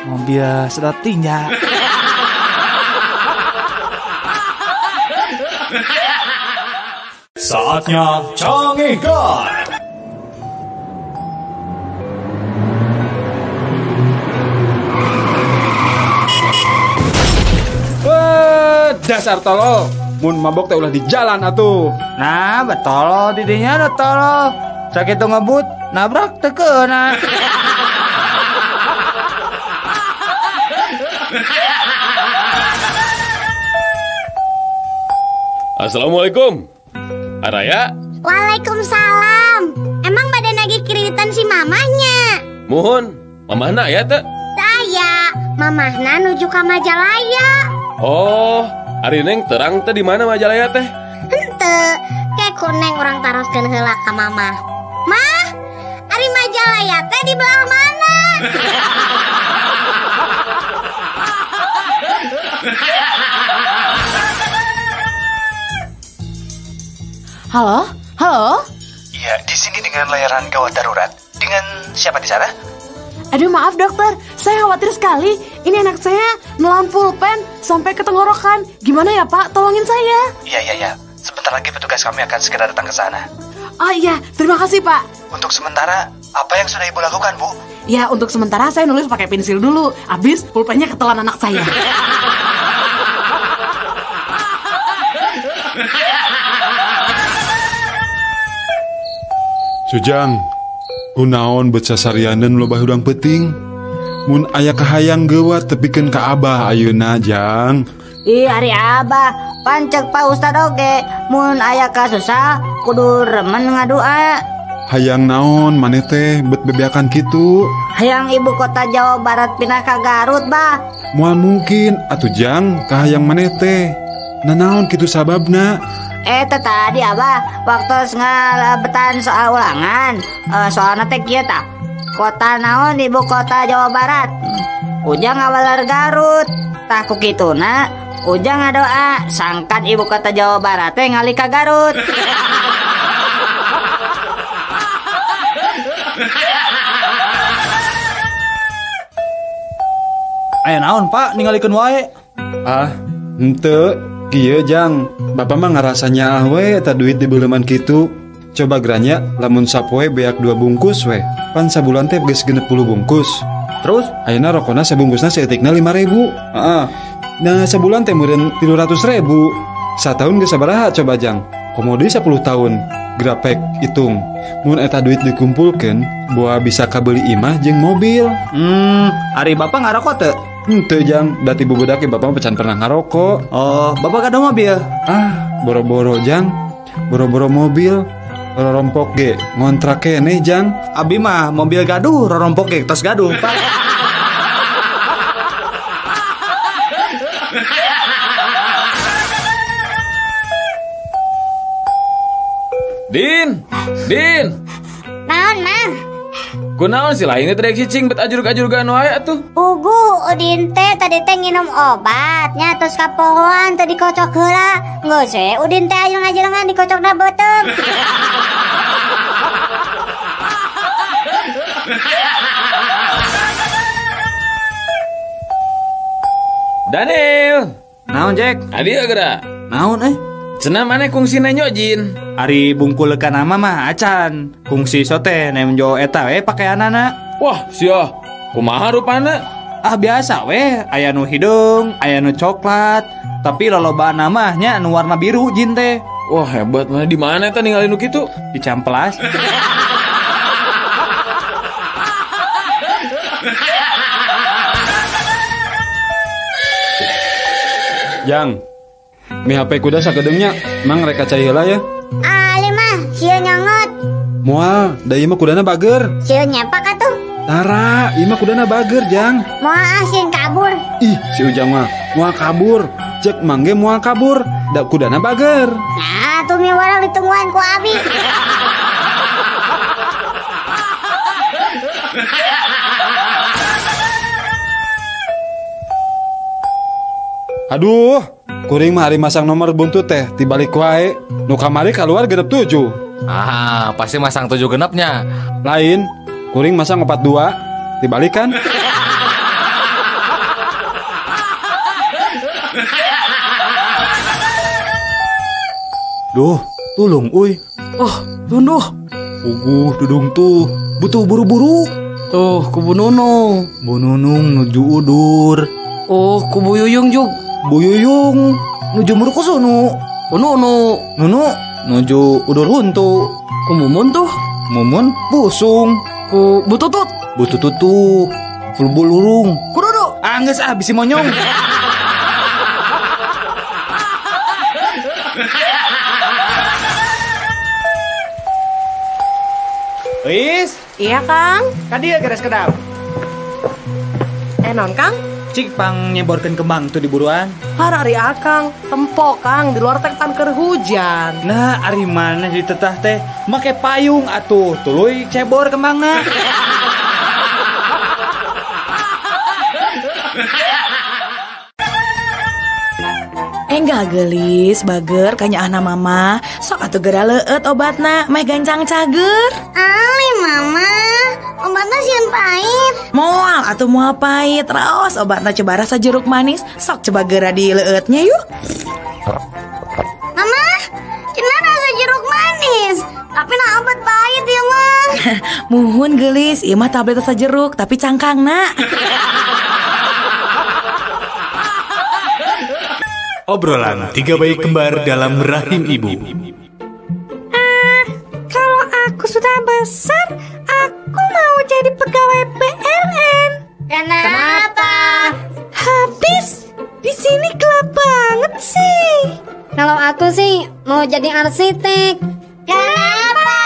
Mobil sedot tinja. Saatnya Cangihkan. Dasar tolol, mun mabok teh ulah di jalan atuh. Nah, betul didinya ada tolol. Sakit ngebut, nabrak teu keuna. Assalamualaikum. Araya? Waalaikumsalam. Emang badan lagi kiritan si mamahnya? Mohon, mamahna ya teh? Saya, mamahna nuju ke Majalaya. Oh, ari neng terang teh di mana Majalaya teh? Henteu, kayak kuneng orang taroskeun heula ka mamah. Mah, ari Majalaya teh di belah mana? Halo? Halo? Iya, di sini dengan layanan gawat darurat. Dengan siapa di sana? Aduh maaf dokter, saya khawatir sekali. Ini anak saya nelan pulpen sampai ke tenggorokan. Gimana ya Pak? Tolongin saya. Iya. Sebentar lagi petugas kami akan segera datang ke sana. Oh iya, terima kasih Pak. Untuk sementara, apa yang sudah Ibu lakukan, Bu? Ya, untuk sementara saya nulis pakai pensil dulu. Habis pulpennya ketelan anak saya. Sujang, kunaon beca sarianan loba hudang peting. mun aya kahayang geua tepikeun ka Abah ayeuna Jang. Ih ari Abah, pancek Pak Ustad oge, mun aya kasusah kudu remen ngadua. Hayang naon maneh teh bet bebeakan kitu? Hayang ibu kota Jawa Barat pindah ka Garut, Bah. Moal mungkin atuh Jang kahayang maneh teh. Nanaon kitu sababna? Tadi Abah waktu ngalebetan soal ulangan, soalna teh kieu tah. Kota naon ibu kota Jawa Barat? Ujang ngawalar Garut. Tah ku kituna Ujang ngadoa sangkan ibu kota Jawa Barat teh ngalih ka Garut. Aya naon Pak ningalikeun wae? Henteu, kieu Jang. Bapak mah ngarasanya we eta duit di beuleman kitu. Coba geranya lamun sapoe beak 2 bungkus we. Pan sabulan teh geus 60 bungkus. Terus ayeuna rokona sabungkusna saeutikna 5.000. Heeh. Nah sabulan teh meureun 300.000. Sataun geus sabaraha coba Jang? Komodi 10 tahun. Grapek hitung. Mun eta duit dikumpulkeun, boa bisa kabeli imah jeung mobil. Ari Bapak ngarokok teu? Henteu Jang, dati bubudak Bapak pecan pernah ngarokok. Oh, Bapak kada mobil? Boro-boro Jang. Boro-boro mobil. Rorompok ge ngontrak keneh Jang. Abi mah mobil gaduh, rorompok ge tos gaduh, Pak. Din. Naon, Mang? Kunaon sih lainnya teh cicing bet ajurug-ajurgan wae atuh. Ugu, Udin teh tadi teh nginum obatnya terus kapohoan teh dikocok heula. Geus we Udin teh aya ngajelengan dikocokna beuteung. Daniel. Naon Jack? Adi geura. Naon Cenah maneh kungsi nyojin. Ari bungkul ka nama mah acan. Kungsi sote nemjo eta we pakeanana. Wah, sia. Kumaha rupana? Biasa we, aya nu hidung, aya nu coklat, tapi lolobaan namanya nu warna biru jin teh. Wah, hebat mah di mana eta ningali nu kitu? Di Camplas. Jang. Mi HP kuda sakedeungnya, mang rek cai heula ya. Ali mah, sieu nyongot. Moal, da ieu mah kudana bager. Sieu nyepak atuh. Tara, ieu mah kudana bager, Jang. Moal asin kabur. Ih, si Ujang mah moal kabur. Cek mangge moal kabur, da kudana bager. Nah, tuh mi warang ditungguan ku Abi. Aduh, kuring mah hari masang nomor buntut teh tibalik wae. Nu kamari keluar genep 7. Pasti masang 7 genepnya. Lain, kuring masang 42. Dibalik kan? Duh, tulung uy. Tunduh. Dudung tuh. Butuh buru-buru. Tuh, kubu Nunung. Bu Nunung nuju udur. Kubu Yuyung juk. Bu Yuyung nuju murkusunu. Nunu nuju udur huntu. Ku Mumun tuh. Mumun pusung. Ku Bututut. Bututut tuh bulurung. Ku Dudu. Geus bisi monyong. Wis. Iya Kang. Kadieu geus kedap. Non Kang? Cik pang nyeborkeun kembang tuh di buruan. Harari Akang, tempo Kang, di luar teh kan keur hujan. Nah, ari mana di tetah teh make payung atuh, tuluy cebor kembangna. Enggak gelis, bager kanya anak mama. Sok atuh geura leueut obatna, meh gancang cager. Ali mama, obatna sieun pahit. Moal atuh moal pahit, raos obatna coba rasa jeruk manis. Sok coba geura di leueutnya yuk. Mama, cenah rasa jeruk manis. Tapi na obat pahit ya mah. Muhun gelis, ieu mah tablet rasa jeruk tapi cangkangna. Obrolan 3 bayi kembar dalam rahim ibu. Kalau aku sudah besar, aku mau jadi pegawai PLN. Kenapa? Habis. Di sini gelap banget sih. Kalau aku sih mau jadi arsitek. Kenapa?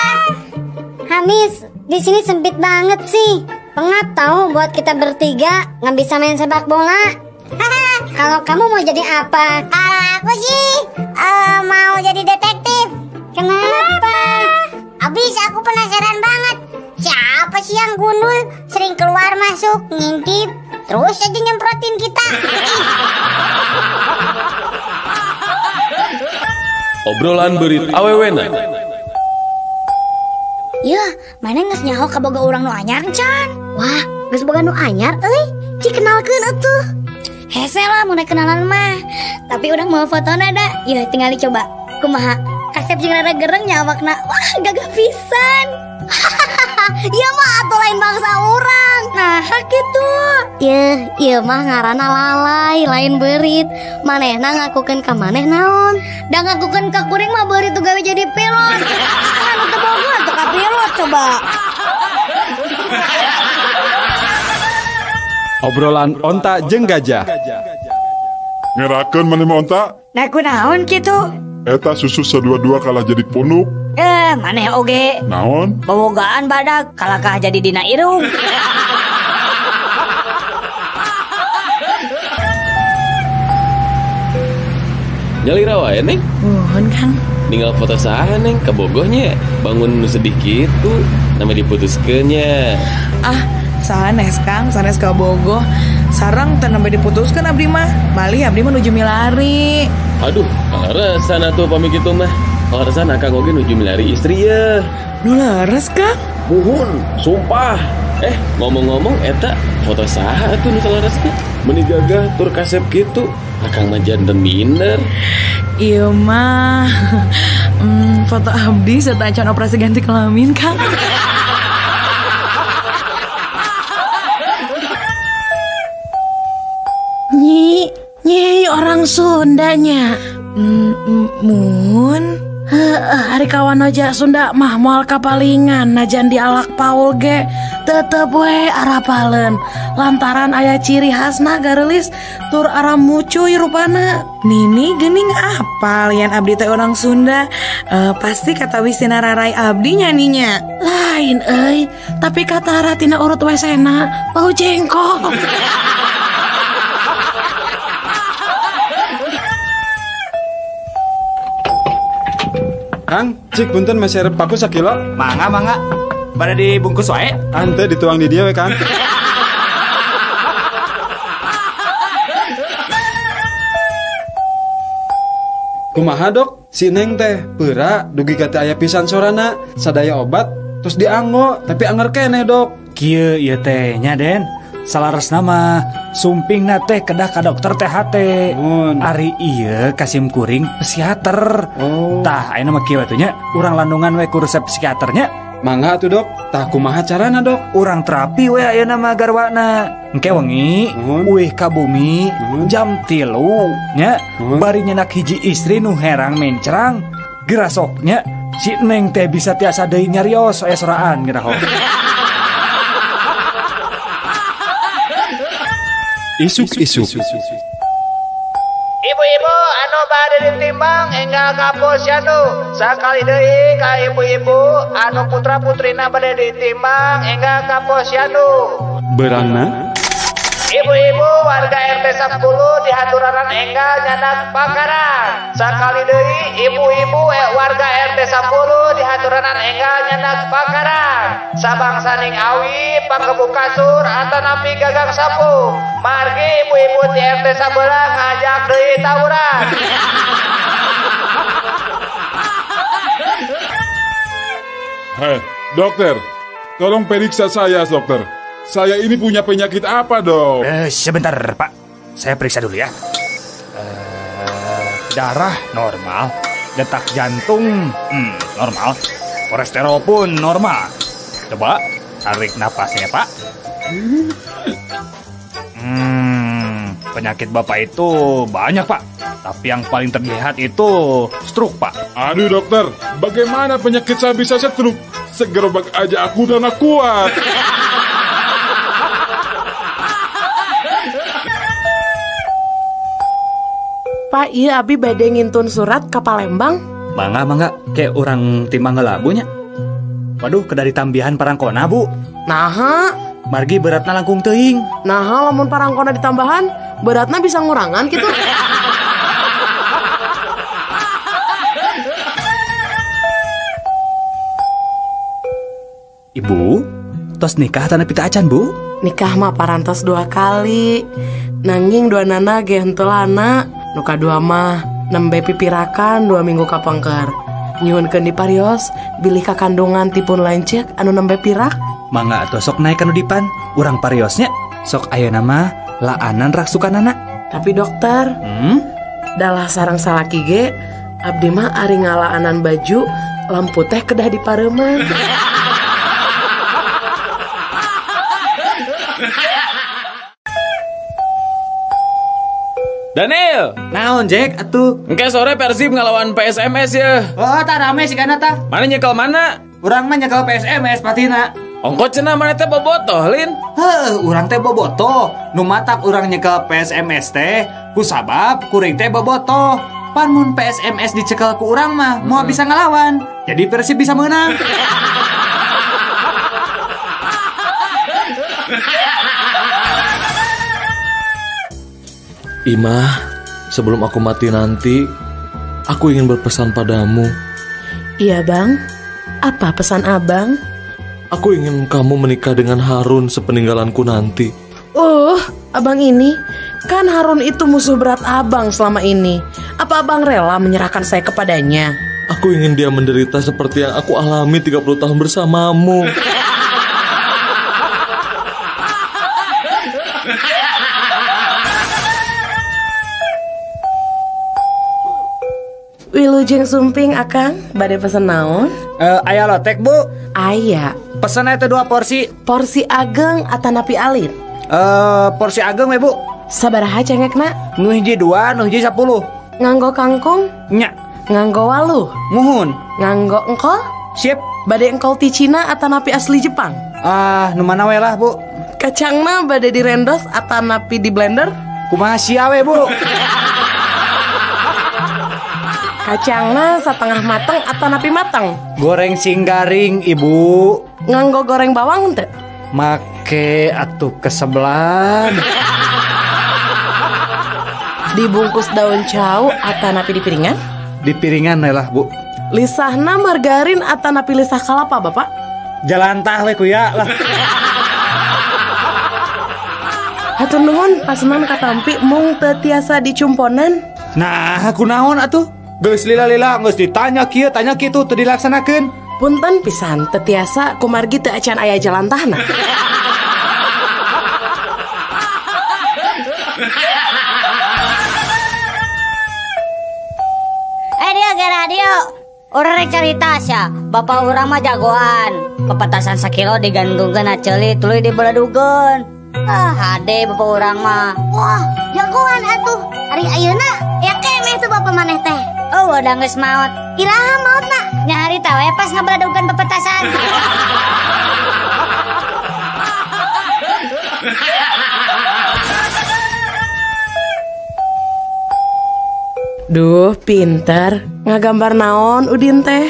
Habis. Di sini sempit banget sih. Pengap tahu buat kita bertiga nggak bisa main sepak bola. Kalau kamu mau jadi apa? Kalau aku sih mau jadi detektif. Kenapa? Abis aku penasaran banget. Siapa sih yang gundul sering keluar masuk ngintip terus aja nyemprotin kita? Obrolan berit awewena. Yah, mana nges nyaho kaboga urang nu anyar can? Wah, geus boga nu anyar euy. Cik kenalkeun atuh. Hese lah mun kenalan mah. Tapi udah mau fotona da. Yeuh tinggal dicoba. Kumaha? Kasep jeung rada gereng nyawakna. Wah, gagah pisan. Ieu mah atuh lain bangsa urang. Nah, kitu. Ieu mah ngaranna lalai lain beurit. Manehna ngakukeun ka maneh naon? Da ngakukeun ka kuring mah beurit tuh gawe jadi pilot. Anu teu boga atuh ka pilot coba. Obrolan onta jeung gajah. Ngerakeun maneh mah onta? Nah kunaon kitu? Eta susu sadua-dua kalah jadi punuk. Maneh oge. Naon? Bobogaan badak kalakah jadi dina irung. Nyalira wae Neng. Nuhun Kang. Ninggal foto saha Neng kabogohnya. Bangun nu sedih kitu nama diputuskeun nya. Sanes Kang, sanes ka bogoh. Sarang teu nembe diputuskeun abdi mah. Bali abdi mah nuju milari. Aduh, kalaresan atuh pami kitu mah. Kalaresan akang oge nuju milari istri ya. Nu leres Kang? Buhun, sumpah. Ngomong-ngomong eta foto saha atuh nu salaresna? Meuni gagah tur kasep kitu. Akang mah janten minder. Iya mah. Foto abdi serta acan operasi ganti kelamin Kang. Nyi orang Sundanya. Mun hari kawan aja Sunda mah moal kapalingan najan di alak Paul ge tetep we arapaleun lantaran aya ciri khasna garelis tur aram mucuy rupana. Nini geuning apal yan abdi teh orang Sunda. Pasti kata wisina rarai abdi nyaninya. Lain euy, tapi kata ratina urut wesena bau jengkol. Kang, cik punten masih arep paku sakilo. Mangga. Bada dibungkus wae. Ante dituang di dia we Kang. Kumaha dok? Si Neng teh peura dugi kata aya pisan sorana, sadaya obat terus dianggo tapi anger keneh dok. Kieu ieu teh nya Den. Salaresna mah sumpingna teh kedah ka dokter THT. Ari ieu kasim kuring psikiater. Tah ayeuna mah kieu atuh nya urang landungan we ku resep psikiaternya. Mangga atuh dok. Tah kumaha carana dok? Urang terapi we ayeuna mah garwana. Engke wengi uih ka bumi jam 3 nya bari nyenak hiji istri nu herang mencrang. Gerasoknya si Neng teh bisa tiasa deui nyarios aya soraan geraho. Isuk-isuk. Ibu-ibu anu bade ditimbang enggal ka posyandu. Sakali deui ka ibu-ibu anu putra-putrina bade ditimbang enggal ka posyandu. Berangna Ibu-ibu warga RT 10 di haturaran enggal nyanak pakaran. Sakali deui ibu-ibu warga RT 10 di haturaran enggal nyanak pakaran. Sabangsaning awi pakebu kasur atau napi gagang sapu. Margi ibu-ibu di RT 11 ngajak deui tawuran. Hei, dokter, tolong periksa saya, dokter. Saya ini punya penyakit apa, dok? Sebentar, Pak. Saya periksa dulu ya. Darah normal, detak jantung normal, kolesterol pun normal. Coba tarik napasnya, Pak. Penyakit Bapak itu banyak, Pak. Tapi yang paling terlihat itu stroke, Pak. Aduh, dokter, bagaimana penyakit saya bisa stroke? Segerobak aja aku udah gak kuat. Pak, iya abi bade ngintun surat ke Palembang. Mangga, kayak orang timang ngelabunya. Waduh, kedari tambihan parangkona, Bu. Naha, margi beratna langkung teuing. naha lamun parangkona ditambahan, beratna bisa ngurangan gitu. Ibu, tos nikah tanah pita acan, Bu? Nikah mah parantos 2 kali. Nanging 2 nana ge henteu lana. Nu kadua mah nembe pipirakan 2 minggu kapangker. Nyuhunkeun di parios, bilih kakandungan tipun lancek anu nembe pirak. Mangga atuh sok naik anu dipan. Urang pariosnya sok ayeuna mah laanan rak sukanana. Tapi dokter, dalah sareng salaki ge, abdi mah ari ngalaanan baju, lampu teh kedah dipareuman. Daniel, naon Jack atuh? engke sore Persib ngelawan PSMS ya. Oh, tak rame sih kana tah. Mana nyekel mana? Urang mah nyekel PSMS patina. Ongko cenah mana teh bobotoh, Lin? Heuh, urang teh bobotoh. Nu matak urang nyekel PSMS teh kusabab kuring teh bobotoh. Pan mun PSMS dicekel ku urang mah mau bisa ngelawan. Jadi Persib bisa menang. Imah, sebelum aku mati nanti, aku ingin berpesan padamu. Iya bang, apa pesan abang? Aku ingin kamu menikah dengan Harun sepeninggalanku nanti. Abang ini, kan Harun itu musuh berat abang selama ini. Apa abang rela menyerahkan saya kepadanya? Aku ingin dia menderita seperti yang aku alami 30 tahun bersamamu. Wilujeng sumping akang, bade pesen naon? Aya lotek, Bu. Aya. Pesan itu 2 porsi. Porsi ageng atanapi alit? Porsi ageng we, Bu. Sabaraha cengekna? Nu hiji 2, nu hiji 10. Nganggo kangkung? Nya. Nganggo waluh? Muhun. Nganggo engkol? Sip. Bade engkol ti Cina atanapi asli Jepang? Nu mana we lah, Bu. Kacangna bade direndos atanapi di blender? Kumaha sia we, Bu. Kacangna setengah mateng atanapi mateng? Goreng singgaring, Ibu. Nganggo goreng bawang teu? Make atuh kesebelan. Dibungkus daun cau atanapi di piringan? Di piringan lah, Bu. Lisahna margarin atanapi lisah kalapa, Bapak? Jalantah we kuya lah. Hatur nuhun pasenan katampi mung teu tiasa dicumponan. Nah, kunaon atuh? Geus lila-lila geus ditanya kieu tanya kitu teu dilaksanakeun. Punten pisan teu tiasa kumargi teu acan aya jalantahna. Radio. Orang rek carita sia, bapak urang mah jagoan. Pepetasan 1 kilo digantungkeun aceli tuluy dibeledugeun. Hade bapak urang mah. Wah, jagoan atuh. Ari ayeuna ya kemeh tuh bapak maneh teh. Oh, udah geus maot. Iraha maotna? Nya harita we pas ngabeledugeun pepetasan. Duh, pinter. Ngagambar naon Udin teh?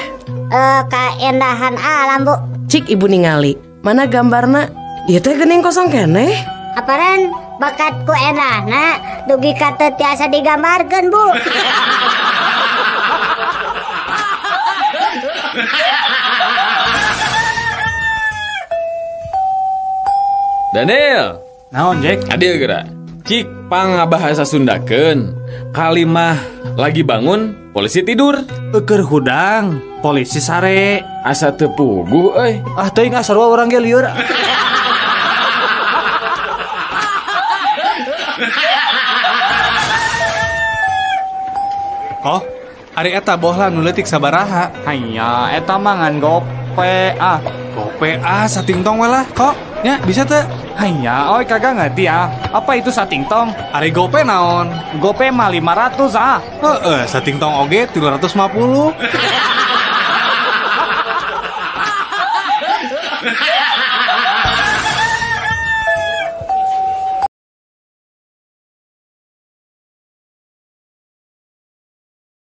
Kaendahan alam, Bu. Cik ibu ningali. Mana gambarna? Ieu teh geuning kosong keneh. Aparen bakatku endahna dugi ka teu tiasa digambarkeun, Bu. Daniel, naon Jack? Adil geura. Cik pangabahasa Sundakeun. Kalimah lagi bangun, polisi tidur. Keur hudang, polisi sare. Asa teu puguh euy. Ah teuing sarua urang ge lieur. Oh, ari eta bohlam nu leutik sabaraha? Hanya eta mah ngan gope satingtong we lah. Kok? Ya, bisa teu? Hanya, kagak ngerti ya. Apa itu satingtong? Ari gope naon? Gope mah 500 ah. Satingtong oge 350.